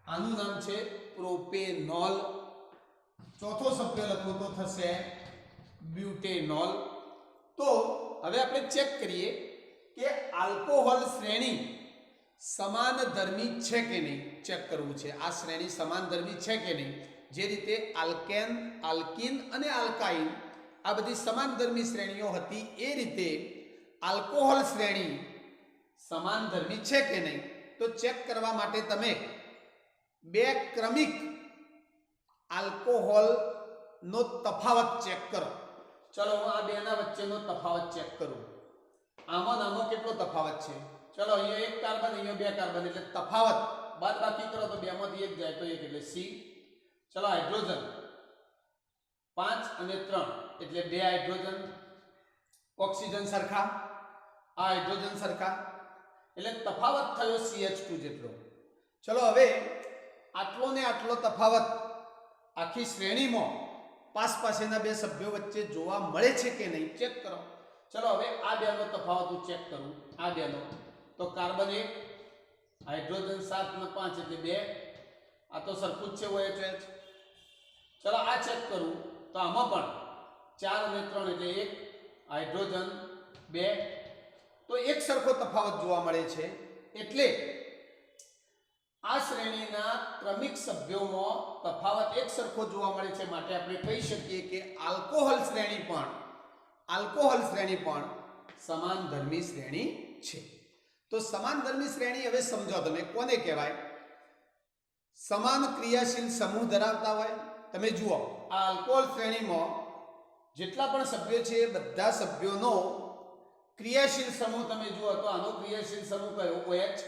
આનું નામ છે પ્રોપેનોલ. ચોથો સભ્ય લખું તો થશે બ્યુટેનોલ. તો હવે આપણે ચેક કરીએ કે આલ્કોહોલ શ્રેણી સમાનધર્મી છે કે નહીં. ચેક કરવું છે આ શ્રેણી સમાનધર્મી છે કે નહીં. જે રીતે આલ્કેન, આલ્કીન અને આલ્કાઇન આ બધી સમાનધર્મી શ્રેણીઓ હતી, એ રીતે આલ્કોહોલ શ્રેણી સમાનધર્મી છે કે નહીં. તો ચેક કરવા માટે તમે 2 ક્રમિક આલ્કોહોલનો તફાવત ચેક કરો. ચલો હું આ બેના વચ્ચેનો તફાવત ચેક કરું. આમાં ને આમાં કેટલો તફાવત છે? ચલો અહીંયા એક કાર્બન, અહીંયા બે કાર્બન, એટલે તફાવત બાદબાકી કરો તો બેમાંથી એક જાય તો એક, એટલે C. ચલો હાઇડ્રોજન 5 અને 3 એટલે બે હાઇડ્રોજન. ઓક્સિજન સરખા, આ હાઇડ્રોજન સરખા, એટલે તફાવત થયો CH2 જેટલો. ચલો હવે આટલો ને આટલો તફાવત આખી શ્રેણીમાં પાસેના બે સભ્યો વચ્ચે જોવા મળે છે કે નહીં ચેક કરો. ચલો હવે આ બેનો તફાવત હું ચેક કરું. આ બેનો તો કાર્બન 1, હાઇડ્રોજન 7 અને 5 એટલે 2. આ તો સરખું જ છે OH. ચલો આ ચેક કરું તો આમાં પણ 4 અને 3 એટલે 1, હાઇડ્રોજન 2. તો એક સરખો તફાવત જોવા મળે છે. એટલે આ શ્રેણીના ક્રમિક સભ્યોમાં તફાવત એક સરખો જોવા મળે છે, માટે આપણે કહી શકીએ કે આલ્કોહોલ શ્રેણી પણ સમાનધર્મી શ્રેણી છે. તો સમાનધર્મી શ્રેણી હવે સમજો તમે કોને કહેવાય? સમાન ક્રિયાશીલ સમૂહ ધરાવતા હોય. તમે જુઓ આ આલ્કોહોલ શ્રેણીમાં જેટલા પણ સભ્યો છે એ બધા સભ્યોનો ક્રિયાશીલ સમૂહ તમે જુઓ તો આનો ક્રિયાશીલ સમૂહ કયો? OH.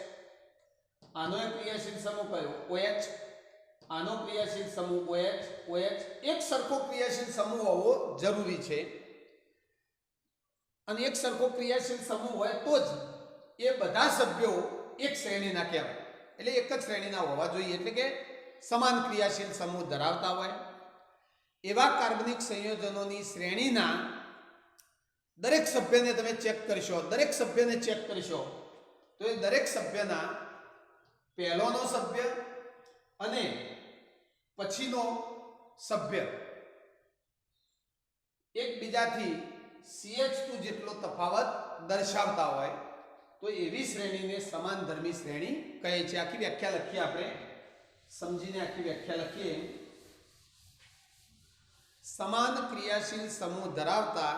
આનો એક ક્રિયાશીલ સમૂહ કયો? OH. આનો ક્રિયાશીલ સમૂહ OH. એક સરખો ક્રિયાશીલ સમૂહ હોવો જરૂરી છે, અને એક સરખો ક્રિયાશીલ સમૂહ હોય તો જ એ બધા સભ્યો એક શ્રેણીના કહેવાય. એટલે એક જ શ્રેણીના હોવા જોઈએ, એટલે કે સમાન ક્રિયાશીલ સમૂહ ધરાવતા હોય. એવા કાર્બનિક સંયોજનોની શ્રેણીના દરેક સભ્યને તમે ચેક કરશો, તો એ દરેક સભ્યના પહેલોનો સભ્ય અને પછીનો સભ્ય એકબીજાથી CH2 જેટલો તફાવત દર્શાવતા હોય તો એવી શ્રેણીને સમાનધર્મી શ્રેણી કહે છે. આખી વ્યાખ્યા લખીએ, આપણે સમજીને આખી વ્યાખ્યા લખીએ. સમાન ક્રિયાશીલ સમૂહ ધરાવતા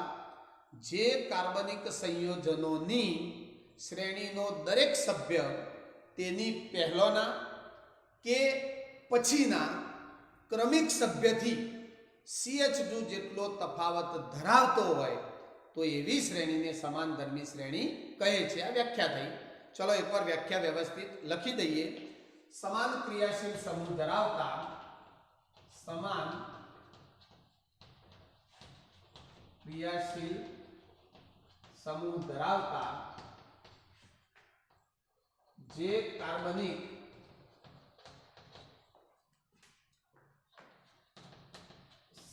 જે કાર્બનિક સંયોજનોની શ્રેણીનો દરેક સભ્ય તેની પહેલોના કે પછીના ક્રમિક સભ્યથી CH2 જેટલો તફાવત ધરાવતો હોય તો એવી શ્રેણીને સમાનધર્મી શ્રેણી કહે છે. આ વ્યાખ્યા થઈ. ચલો એકવાર વ્યાખ્યા વ્યવસ્થિત લખી દઈએ. સમાન ક્રિયાશીલ સમૂહ ધરાવતા જે કાર્બનિક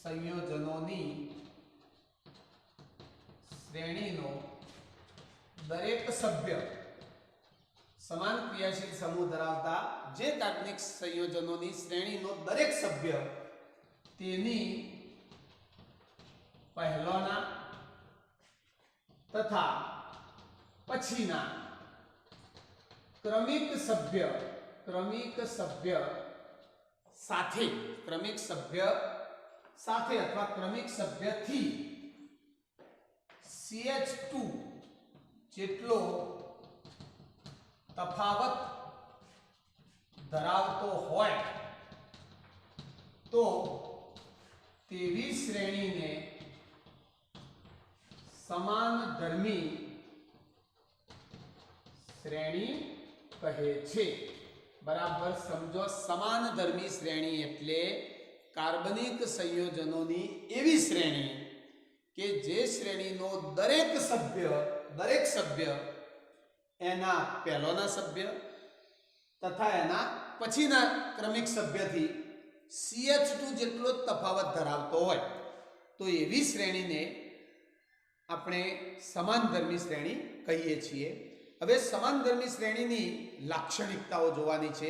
સંયોજનોની શ્રેણીનો દરેક સભ્ય, સમાન ક્રિયાશીલ સમૂહ ધરાવતા જે કાર્બનિક સંયોજનોની શ્રેણીનો દરેક સભ્ય તેની પહેલાના તથા પછીના ક્રમિક સભ્ય સાથે અથવા ક્રમિક સભ્યથી CH2 જેટલો તફાવત ધરાવતો હોય તો તેવી શ્રેણીને સમાનધર્મી શ્રેણી કહે છે. બરાબર સમજો. સમાનધર્મી શ્રેણી એટલે કાર્બનિક સંયોજનોની એવી શ્રેણી કે જે શ્રેણીનો દરેક સભ્ય એના પહેલોના સભ્ય તથા એના પછીના ક્રમિક સભ્યથી CH2 જેટલો તફાવત ધરાવતો હોય તો એવી શ્રેણીને આપણે સમાનધર્મી શ્રેણી કહીએ છીએ. હવે સમાનધર્મી શ્રેણીની લાક્ષણિકતાઓ જોવાની છે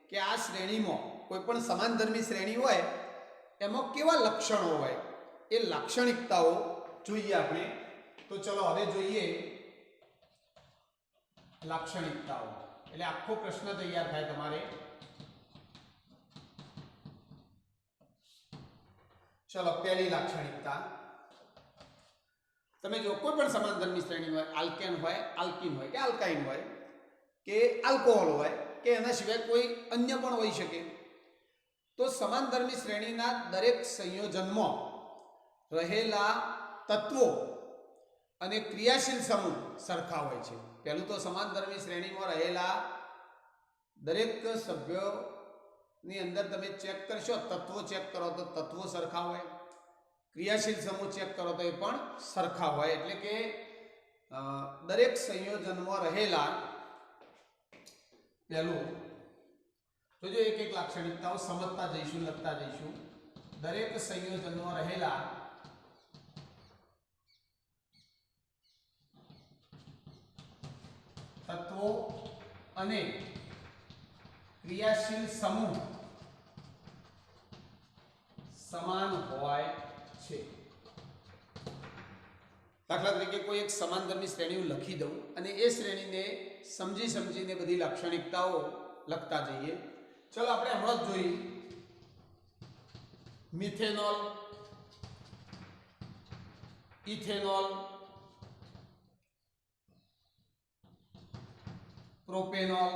કે આ શ્રેણીમાં કોઈ પણ સમાનધર્મી શ્રેણી હોય એમાં કેવા લક્ષણો હોય, એ લાક્ષણિકતાઓ જોઈએ આપણે. તો ચલો હવે જોઈએ લાક્ષણિકતાઓ. એટલે આખો પ્રશ્ન તૈયાર થાય તમારે. ચલો પહેલી લાક્ષણિકતા તમે જો કોઈ પણ સમાનધર્મી શ્રેણી હોય, આલ્કેન હોય, આલ્કીન હોય કે આલ્કાઇન હોય કે આલ્કોહોલ હોય કે એના સિવાય કોઈ અન્ય પણ હોઈ શકે, તો સમાનધર્મી શ્રેણીના દરેક સંયોજનમાં રહેલા તત્વો અને ક્રિયાશીલ સમૂહ સરખા હોય છે. પહેલું તો સમાનધર્મી શ્રેણીમાં રહેલા દરેક સભ્યોની અંદર તમે ચેક કરશો, તત્વો ચેક કરો તો તત્વો સરખા હોય, ક્રિયાશીલ સમૂહ ચેક કરો તો એ પણ સરખા હોય. એટલે કે દરેક સંયોજનમાં રહેલા, પહેલું જોજો એક એક લાક્ષણિકતાઓ સમજતા જઈશું, લખતા જઈશું. દરેક સંયોજનમાં રહેલા તત્વો અને ક્રિયાશીલ સમૂહ સમાન હોય છે. દાખલા તરીકે કોઈ એક સમાનધર્મી શ્રેણી હું લખી દઉં અને એ શ્રેણીને સમજી સમજીને બધી લાક્ષણિકતાઓ લખતા જઈએ. ચલો આપણે હમણાં જ જોઈએ મિથેનોલ, ઇથેનોલ, પ્રોપેનોલ,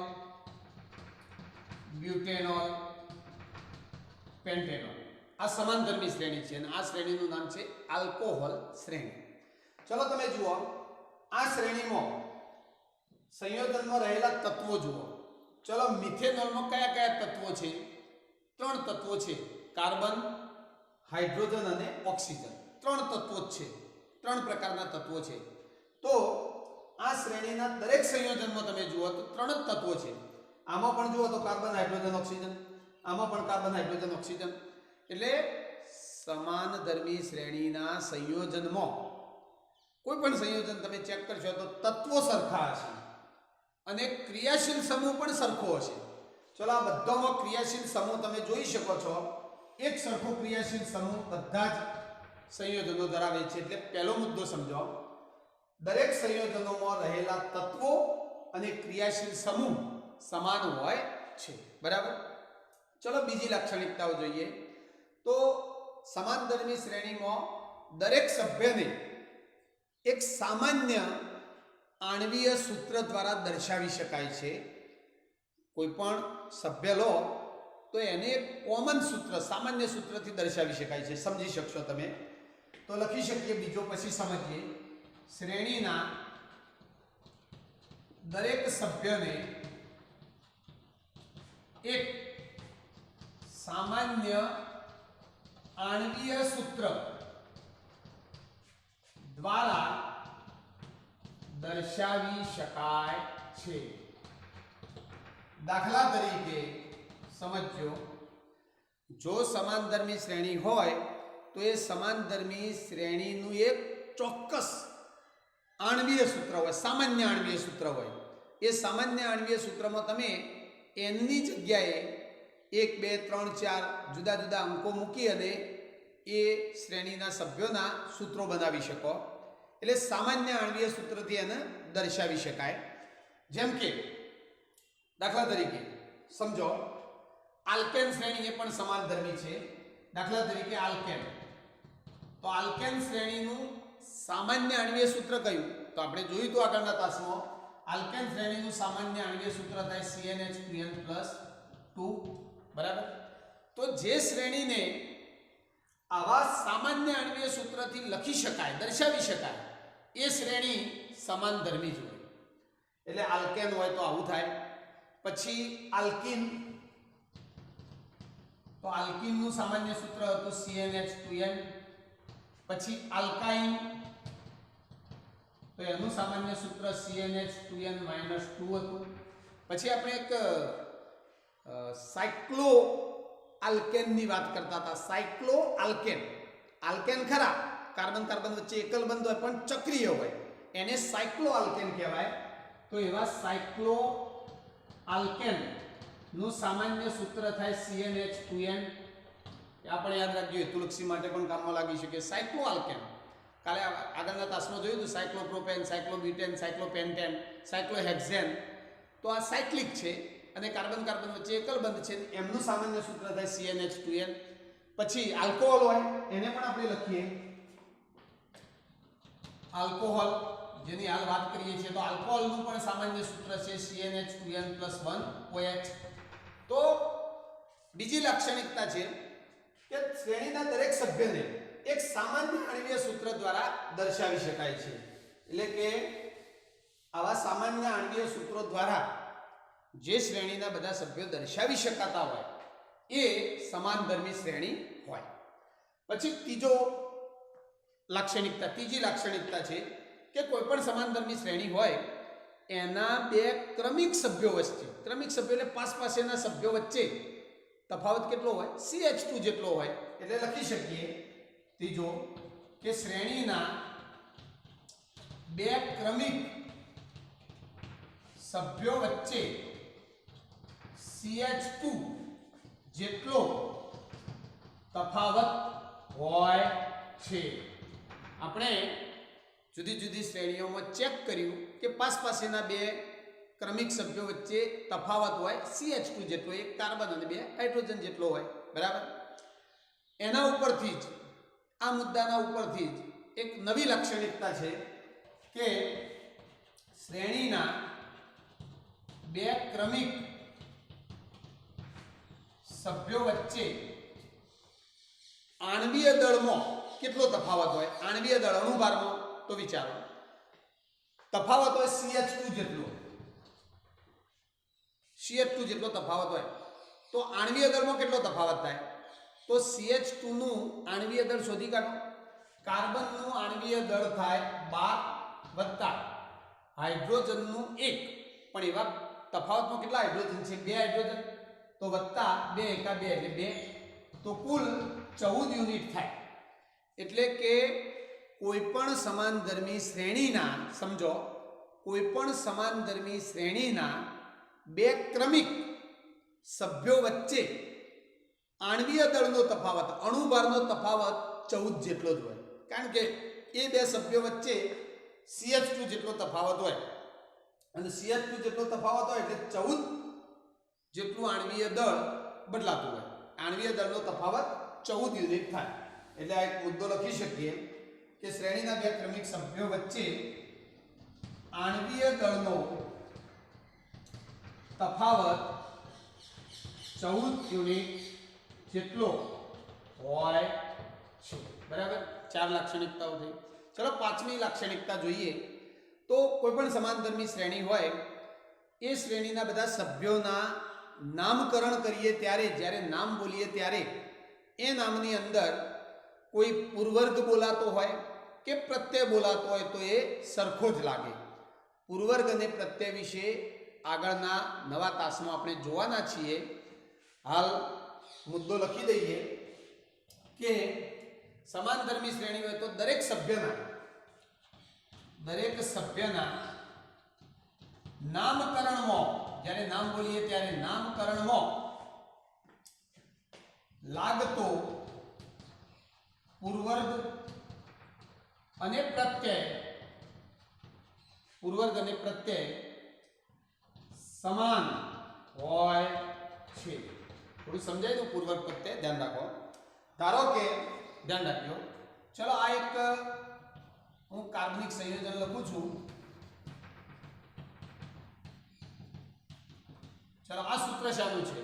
બ્યુટેનોલ, પેન્ટેનોલ. આ સમાનધર્મી શ્રેણી છે અને આ શ્રેણીનું નામ છે આલ્કોહોલ શ્રેણી. ચલો તમે જુઓ, આ શ્રેણીમાં સંયોજનમાં રહેલા તત્વો જુઓ. ચલો મિથેનોલમાં કયા કયા તત્વો છે? 3 તત્વો છે, કાર્બન, હાઇડ્રોજન અને ઓક્સિજન. 3 તત્વો જ છે, 3 પ્રકારના તત્વો છે. તો આ શ્રેણીના દરેક સંયોજનમાં તમે જુઓ તો 3 જ તત્વો છે. આમાં પણ જુઓ તો કાર્બન, હાઇડ્રોજન, ઓક્સિજન, આમાં પણ કાર્બન, હાઇડ્રોજન, ઓક્સિજન. એટલે સમાનધર્મી શ્રેણીના સંયોજનમાં કોઈ પણ સંયોજન તમે ચેક કરશો તો તત્વો સરખા હશે અને ક્રિયાશીલ સમૂહ પણ સરખો હશે. ચલો આ બધામાં ક્રિયાશીલ સમૂહ તમે જોઈ શકો છો, એક સરખો ક્રિયાશીલ સમૂહ બધા જ સંયોજનો ધરાવે છે. એટલે પહેલો મુદ્દો સમજો, દરેક સંયોજનોમાં રહેલા તત્વો અને ક્રિયાશીલ સમૂહ સમાન હોય છે. બરાબર. ચલો બીજી લાક્ષણિકતાઓ જોઈએ. તો સમાનધર્મી શ્રેણીમાં દરેક સભ્યને એક સામાન્ય આણ્વીય સૂત્ર દ્વારા દર્શાવી શકાય છે. કોઈ પણ સભ્ય લો તો એને એક કોમન સૂત્ર, સામાન્ય સૂત્રથી દર્શાવી શકાય છે. સમજી શકશો તમે. તો લખી શકીએ. બીજો પછી સમજીએ. શ્રેણીના દરેક સભ્યને એક સામાન્ય આણ્વીય સૂત્ર દ્વારા દર્શાવી શકાય છે. દાખલા તરીકે સમજો, જો સમાનધર્મી શ્રેણી હોય તો એ સમાનધર્મી શ્રેણીનું એક ચોક્કસ આણ્વીય સૂત્ર હોય, સામાન્ય આણ્વીય સૂત્ર હોય. એ સામાન્ય આણ્વીય સૂત્રમાં તમે એનની જગ્યાએ 1 2 3 4 જુદા જુદા અંકો મૂકી અને એ શ્રેણીના સભ્યોના સૂત્રો બનાવી શકો. એટલે સામાન્ય આણ્વીય સૂત્રથી એને દર્શાવી શકાય. જેમ કે દાખલા તરીકે સમજો, આલ્કેન શ્રેણી એ પણ સમાનધર્મી છે. દાખલા તરીકે આલ્કેન, તો આલ્કેન શ્રેણીનું સામાન્ય આણ્વીય સૂત્ર કયું? તો આપણે જોયું તો આગળના તાસમાં, આલ્કેન શ્રેણીનું સામાન્ય આણ્વીય સૂત્ર થાય CnH2n+2. બરાબર. તો જે શ્રેણીને આવા સામાન્ય આણ્વીય સૂત્રથી લખી શકાય, દર્શાવી શકાય, એ શ્રેણી સમાનધર્મી જ હોય. એટલે આલ્કેન હોય તો આવું થાય. પછી આલ્કીન, તો આલ્કીનનું સામાન્ય સૂત્ર હતું CnH2n. પછી આલ્કાઇન, તો એનું સામાન્ય સૂત્ર CnH2n-2 હતું. પછી આપણે એક સાયક્લો આલ્કેનની વાત કરતા હતા. સાયક્લો આલ્કેન, આલ્કેન ખરા, કાર્બન કાર્બન વચ્ચે એકલ બંધ હોય પણ ચક્રીય હોય, એને સાયક્લો આલ્કેન કહેવાય. તો એવા સાયક્લો આલ્કેન નું સામાન્ય સૂત્ર થાય CnH2n. આપણે યાદ રાખજો, તુલસી માટે પણ કામમાં લાગી શકે. સાયક્લો આલ્કેન કાલે આગળના તાસમાં જોયું હતું, સાયક્લોપ્રોપેન, સાયક્લોબ્યુટેન, સાયક્લોપેન્ટેન, સાયક્લોહેક્ઝેન. તો આ સાયક્લિક છે અને કાર્બન કાર્બન વચ્ચે એકલ બંધ છે, એમનું સામાન્ય સૂત્ર થાય CnH2n. પછી આલ્કોહોલ હોય, એને પણ આપણે લખીએ આલ્કોહોલ, જેની હાલ વાત કરીએ છીએ. તો આલ્કોહોલનું પણ સામાન્ય સૂત્ર છે CnH2n+1OH. તો બીજી લાક્ષણિકતા છે કે શ્રેણીના દરેક સભ્યને એક સામાન્ય આણ્વીય સૂત્ર દ્વારા દર્શાવી શકાય છે. એટલે કે આવા સામાન્ય આણ્વીય સૂત્રો દ્વારા જે શ્રેણીના બધા સભ્યો દર્શાવી શકાતા હોય એ સમાનધર્મી શ્રેણી હોય. પછી ત્રીજી લાક્ષણિકતા છે કે કોઈ પણ સમાનધર્મી શ્રેણી હોય એના બે ક્રમિક સભ્યો વચ્ચે, ક્રમિક સભ્યો એટલે પાસેના સભ્યો વચ્ચે તફાવત કેટલો હોય? CH2 જેટલો હોય. એટલે લખી શકીએ ત્રીજો કે શ્રેણીના બે ક્રમિક સભ્યો વચ્ચે CH2 જેટલો તફાવત હોય છે. આપણે જુદી જુદી શ્રેણીઓમાં ચેક કર્યું કે પાસેના બે ક્રમિક સભ્યો વચ્ચે તફાવત હોય CH2 જેટલો, એક કાર્બન અને બે હાઇડ્રોજન જેટલો હોય. બરાબર. એના ઉપરથી જ, આ મુદ્દાના ઉપરથી જ એક નવી લાક્ષણિકતા છે કે શ્રેણીના બે ક્રમિક સભ્યો વચ્ચે આણ્વીય દળમાં કેટલો તફાવત હોય? આણ્વીય દળ અણુભારમાં તો વિચારો તફાવત હોય CH2 જેટલો, CH2 જેટલો તફાવત હોય તો આણ્વીય દળમાં કેટલો તફાવત થાય? તો CH2 નું આણ્વીય દળ શોધી કાઢો. કાર્બનનું આણ્વીય દળ થાય 12 વત્તા હાઇડ્રોજનનું 1, પણ એવા તફાવતમાં કેટલા હાઇડ્રોજન છે? 2 હાઇડ્રોજન. તો વત્તા 2 એકા 2 એટલે 2, તો કુલ 14 યુનિટ થાય. એટલે કે કોઈ પણ સમાનધર્મી શ્રેણીના, સમજો, કોઈ પણ સમાનધર્મી શ્રેણીના બે ક્રમિક સભ્યો વચ્ચે આણ્વીય દળનો તફાવત, અણુભારનો તફાવત 14 જેટલો જ હોય. કારણ કે એ બે સભ્યો વચ્ચે CH2 જેટલો તફાવત હોય અને CH2 જેટલો તફાવત હોય એટલે 14 જેટલું આણ્વીય દળ બદલાતું હોય. આણ્વીય દળનો તફાવત 14 યુનિટ થાય. એટલે આ એક મુદ્દો લખી શકીએ કે શ્રેણીના બે ક્રમિક સભ્યો વચ્ચે આણ્વીય દળનો તફાવત 14 યુનિટ જેટલો હોય છે. બરાબર. 4 લાક્ષણિકતાઓ થઈ. ચલો પાંચમી લાક્ષણિકતા જોઈએ. તો કોઈ પણ સમાનધર્મી શ્રેણી હોય એ શ્રેણીના બધા સભ્યોના નામકરણ કરીએ ત્યારે, જ્યારે નામ બોલીએ ત્યારે એ નામની અંદર કોઈ પૂર્વર્ગ બોલાતો હોય કે પ્રત્યય બોલાતો હોય તો એ સરખો જ લાગે. પૂર્વર્ગ અને પ્રત્યય વિશે આગળના નવા તાસમાં આપણે જોવાના છીએ. હાલ મુદ્દો લખી દઈએ કે સમાનધર્મી શ્રેણી હોય તો દરેક સભ્યના નામકરણમાં, જ્યારે નામ બોલીએ ત્યારે નામકરણમાં લાગતો પૂર્વર્ગ અને પ્રત્યય સમાન હોય છે. થોડું સમજાય તો પૂર્વર્ગ પ્રત્યય ધ્યાન રાખો. ધારો કે ધ્યાન રાખજો. ચલો આ એક હું કાર્બનિક સંયોજન લખું છું. ચલો આ સૂત્ર શાનું છે?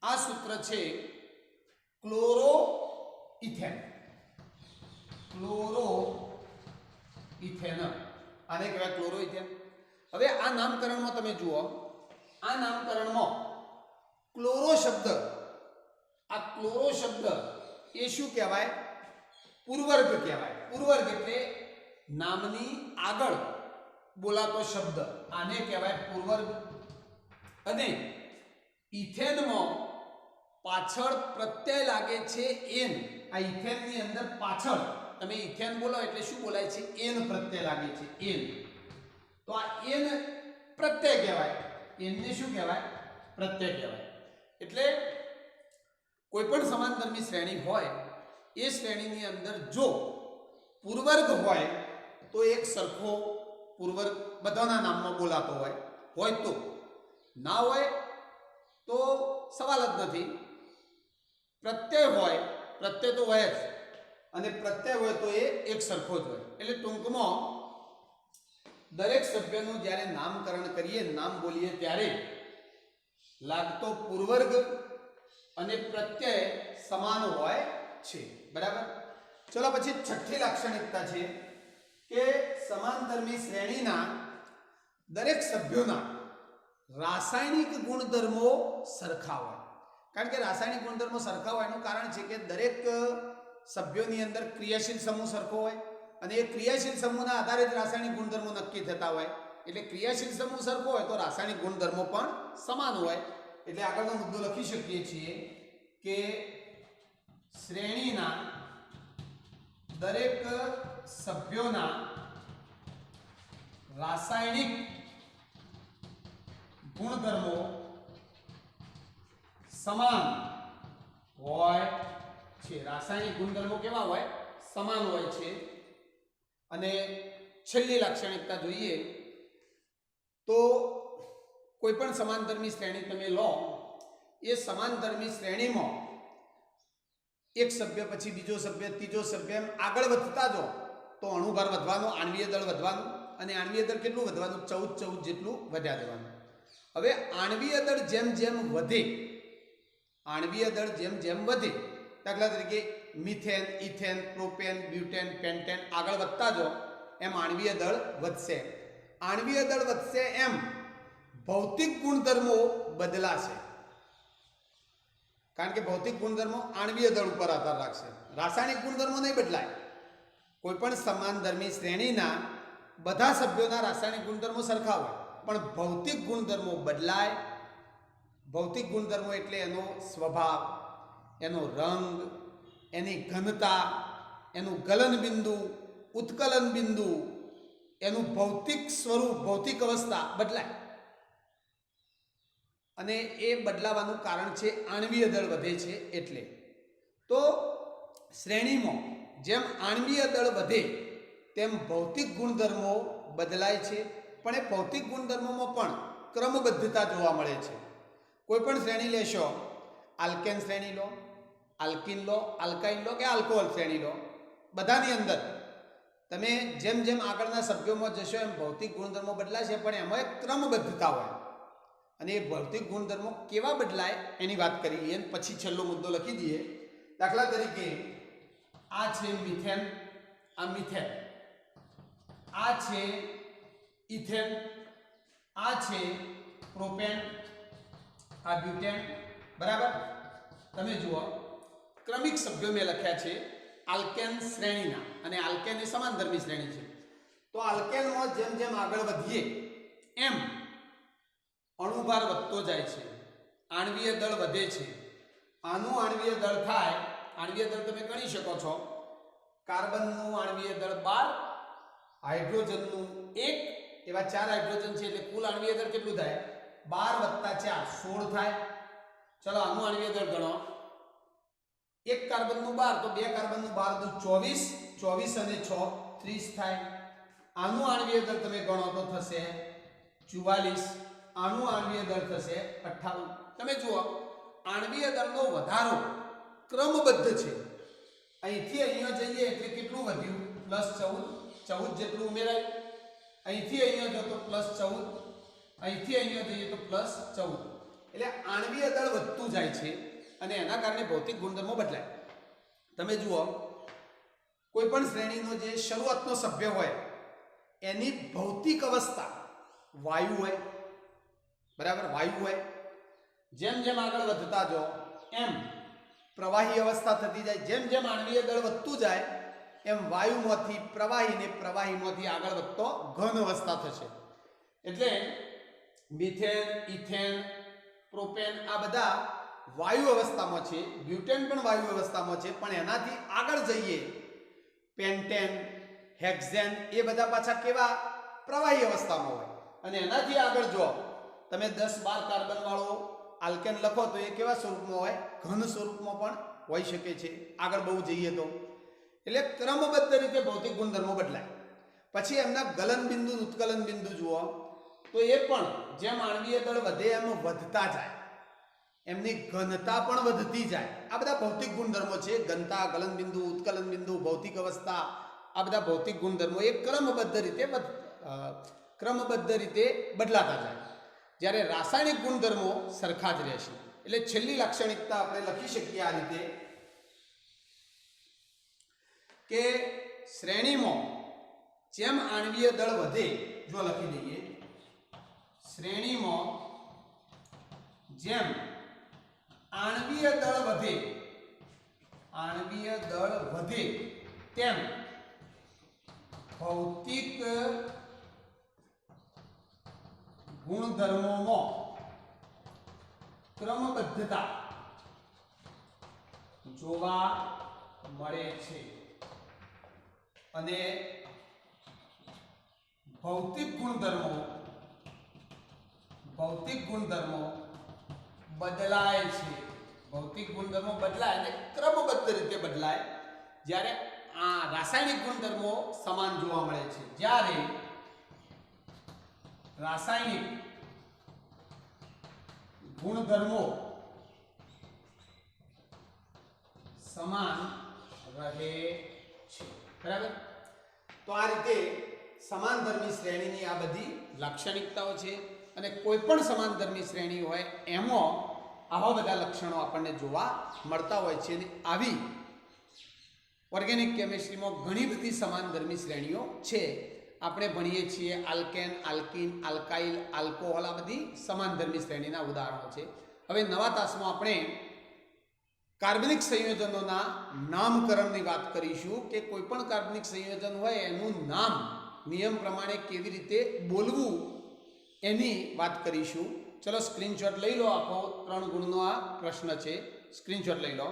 આ સૂત્ર છે ક્લોરોઇથેન. આને કહેવાય ક્લોરોઇથેન. હવે આ નામકરણમાં તમે જુઓ, આ નામકરણમાં ક્લોરો શબ્દ, આ ક્લોરો શબ્દ એ શું કહેવાય? પૂર્વર્ગ કહેવાય. પૂર્વર્ગ એટલે નામની આગળ બોલાતો શબ્દ, આને કહેવાય પૂર્વર્ગ. અને ઇથેનમાં પાછળ પ્રત્યય લાગે છે એન. આ ઇથેનની અંદર પાછળ તમે ઇથેન બોલો એટલે શું બોલાય છે? એન પ્રત્યય લાગે છે, એન. તો આ એન પ્રત્યય કહેવાય. એનને શું કહેવાય? પ્રત્યય કહેવાય. એટલે કોઈ પણ સમાનધર્મી શ્રેણી હોય એ શ્રેણીની અંદર જો પૂર્વર્ગ હોય તો એક સરખો પૂર્વર્ગ બધાના નામમાં બોલાતો હોય તો, ના હોય તો સવાલ જ નથી. પ્રત્યય હોય, પ્રત્યય તો હોય જ, અને પ્રત્યય હોય તો એ એક સરખો જ હોય. એટલે ટૂંકમાં દરેક સભ્યનું જ્યારે નામકરણ કરીએ, નામ બોલીએ ત્યારે લાગતો પૂર્વર્ગ અને પ્રત્યય સમાન હોય છે. બરાબર. ચલો પછી છઠ્ઠી લાક્ષણિકતા છે કે સમાનધર્મી શ્રેણીના દરેક સભ્યોના રાસાયણિક ગુણધર્મો સરખા હોય. કારણ કે રાસાયણિક ગુણધર્મો સરખા હોય એનું કારણ છે કે દરેક સભ્યોની અંદર ક્રિયાશીલ સમૂહ સરખો હોય અને એ ક્રિયાશીલ સમૂહના આધારે જ રાસાયણિક ગુણધર્મો નક્કી થતા હોય. એટલે ક્રિયાશીલ સમૂહ સરખો હોય તો રાસાયણિક ગુણધર્મો પણ સમાન હોય. એટલે આગળનો મુદ્દો લખી શકીએ છીએ કે શ્રેણીના દરેક સભ્યોના રાસાયણિક ગુણધર્મો સમાન હોય છે. રાસાયણિક ગુણધર્મો કેવા હોય? સમાન હોય છે. અને છેલ્લી લાક્ષણિકતા જોઈએ તો કોઈ પણ સમાનધર્મી શ્રેણી તમે લો, એ સમાનધર્મી શ્રેણીમાં એક સભ્ય પછી બીજો સભ્ય ત્રીજો સભ્ય એમ આગળ વધતા જો તો અણુભાર વધવાનો, આણ્વીય દળ વધવાનું, અને આણ્વીય દળ કેટલું વધવાનું? 14 જેટલું વધ્યા જવાનું. હવે આણ્વીય દળ જેમ જેમ વધે, આણ્વીય દળ જેમ જેમ વધે, દાખલા તરીકે methane, ethane, propane, butane, pentane આગળ વધતા જો એમ આણ્વીય દળ વધશે. આણ્વીય દળ વધશે એમ ભૌતિક ગુણધર્મો બદલાશે. કારણ કે ભૌતિક ગુણધર્મો આણ્વીય દળ ઉપર આધાર રાખશે, રાસાયણિક ગુણધર્મો નહીં બદલાય. કોઈ પણ સમાનધર્મી શ્રેણીના બધા સભ્યોના રાસાયણિક ગુણધર્મો સરખા હોય પણ ભૌતિક ગુણધર્મો બદલાય. ભૌતિક ગુણધર્મો એટલે એનો સ્વભાવ, એનો રંગ, એની ઘનતા, એનું ગલન બિંદુ, ઉત્કલન બિંદુ, એનું ભૌતિક સ્વરૂપ, ભૌતિક અવસ્થા બદલાય. અને એ બદલાવાનું કારણ છે આણ્વીય દળ વધે છે એટલે. તો શ્રેણીમાં જેમ આણ્વીય દળ વધે તેમ ભૌતિક ગુણધર્મો બદલાય છે, પણ એ ભૌતિક ગુણધર્મોમાં પણ ક્રમબદ્ધતા જોવા મળે છે. કોઈ પણ શ્રેણી લેશો, આલ્કેન શ્રેણી લો, આલ્કીન લો, આલ્કાઇન લો કે આલ્કોહોલ શ્રેણી લો, બધાની અંદર તમે જેમ જેમ આગળના સભ્યોમાં જશો એમ ભૌતિક ગુણધર્મો બદલાશે, પણ એમાં એક ક્રમબદ્ધતા હોય. અને એ ભૌતિક ગુણધર્મો કેવા બદલાય એની વાત કરીએ, પછી છેલ્લો મુદ્દો લખી દઈએ. દાખલા તરીકે આ છે મિથેન, આ મિથેન, આ છે ઇથેન, આ છે પ્રોપેન, આ બ્યુટેન. બરાબર? તમે જુઓ ક્રમિક સભ્યો મેં લખ્યા છે આલ્કેન શ્રેણીના, અને આલ્કેન એ સમાનધર્મી શ્રેણી છે. તો આલ્કેનમાં જેમ જેમ આગળ વધીએ એમ અણુભાર વધતો જાય છે, આણ્વીય દળ વધે છે. આનું આણ્વીય દળ થાય, આણ્વીય દળ તમે ગણી શકો છો, કાર્બનનું આણ્વીય દળ 12, હાઇડ્રોજનનું 1, એવા 4 હાઇડ્રોજન છે એટલે કુલ આણ્વીય દળ કેટલું થાય? 12 + 4 16 થાય. ચલો આનું આણ્વીય દળ ગણો. એક કાર્બનનું 12 તો બે કાર્બનનું 12 = 24, 24 અને 6 30 થાય. આનું આણ્વીય દળ તમે ગણો તો થશે 44. આનું આણ્વીય દળ થશે 58. તમે જુઓ આણ્વીય દળનો વધારો ક્રમબદ્ધ છે. અહીંથી અહીંયા જઈએ એટલે કેટલું વધ્યું? +14, 14 જેટલું ઉમેરાય. અહીંથી અહીંયા જો તો +14, અહીંથી અહીંયા જઈએ તો +14. એટલે આણ્વીય દળ વધતું જાય છે અને એના કારણે ભૌતિક ગુણધર્મો બદલાય. તમે જુઓ કોઈ પણ શ્રેણીનો જે શરૂઆતનો સભ્ય હોય એની ભૌતિક અવસ્થા વાયુ હોય. બરાબર? વાયુ હોય. જેમ જેમ આગળ વધતા જો એમ પ્રવાહી અવસ્થા થતી જાય. જેમ જેમ આણ્વીય દળ વધતું જાય એમ વાયુમાંથી પ્રવાહીને, પ્રવાહીમાંથી આગળ વધતો ઘન અવસ્થા થશે. એટલે મિથેન, ઇથેન, પ્રોપેન આ બધા વાયુ અવસ્થામાં છે. બ્યુટેન પણ વાયુ અવસ્થામાં છે, પણ એનાથી આગળ જઈએ પેન્ટેન, હેક્ઝેન એ બધા પાછા કેવા? પ્રવાહી અવસ્થામાં હોય. અને એનાથી આગળ જો તમે 10-12 કાર્બન વાળો આલ્કેન લખો તો એ કેવા સ્વરૂપમાં હોય? ઘન સ્વરૂપમાં પણ હોઈ શકે છે આગળ બહુ જઈએ તો. એટલે ક્રમબદ્ધ રીતે ભૌતિક ગુણધર્મો બદલાય. પછી એમના ગલન બિંદુ, ઉત્કલન બિંદુ જુઓ તો એ પણ જેમ આણ્વીય દળ વધે એમ વધતા જાય, એમની ઘનતા પણ વધતી જાય. આ બધા ભૌતિક ગુણધર્મો છે. ઘનતા, ગલન બિંદુ, ઉત્કલન બિંદુ, ભૌતિક અવસ્થા, આ બધા ભૌતિક ગુણધર્મો એ ક્રમબદ્ધ રીતે બદલાતા જાય. જ્યારે રાસાયણિક ગુણધર્મો સરખા જ રહેશે. એટલે છેલ્લી લાક્ષણિકતા આપણે લખી શકીએ આ રીતે કે શ્રેણીમાં જેમ આણ્વીય દળ વધે, જો લખી દઈએ, શ્રેણીમાં જેમ આણ્વીય દળ વધે, આણ્વીય દળ વધે તેમ ભૌતિક ગુણધર્મોમાં ક્રમબદ્ધતા જોવા મળે છે અને ભૌતિક ગુણધર્મો બદલાય છે. ભૌતિક ગુણધર્મો બદલાય અને ક્રમબદ્ધ રીતે બદલાય. જ્યારે આ રાસાયણિક ગુણધર્મો સમાન જોવા મળે છે. જ્યારે રાસાયણિક ગુણધર્મો સમાન રહે છે. બરાબર? તો આ રીતે સમાનધર્મી શ્રેણીની આ બધી લાક્ષણિકતાઓ છે અને કોઈ પણ સમાનધર્મી શ્રેણી હોય એમાં આવા બધા લક્ષણો આપણને જોવા મળતા હોય છે. અને આવી ઓર્ગેનિક કેમિસ્ટ્રીમાં ઘણી બધી સમાનધર્મી શ્રેણીઓ છે. આપણે ભણીએ છીએ આલ્કેન, આલ્કીન, આલ્કાઇલ, આલ્કોહોલ, આ બધી સમાનધર્મી શ્રેણીના ઉદાહરણો છે. હવે નવા તાસમાં આપણે કાર્બનિક સંયોજનોના નામકરણની વાત કરીશું કે કોઈ પણ કાર્બનિક સંયોજન હોય એનું નામ નિયમ પ્રમાણે કેવી રીતે બોલવું એની વાત કરીશું. ચલો સ્ક્રીનશોટ લઈ લો. આખો 3 ગુણનો આ પ્રશ્ન છે. સ્ક્રીનશોટ લઈ લો.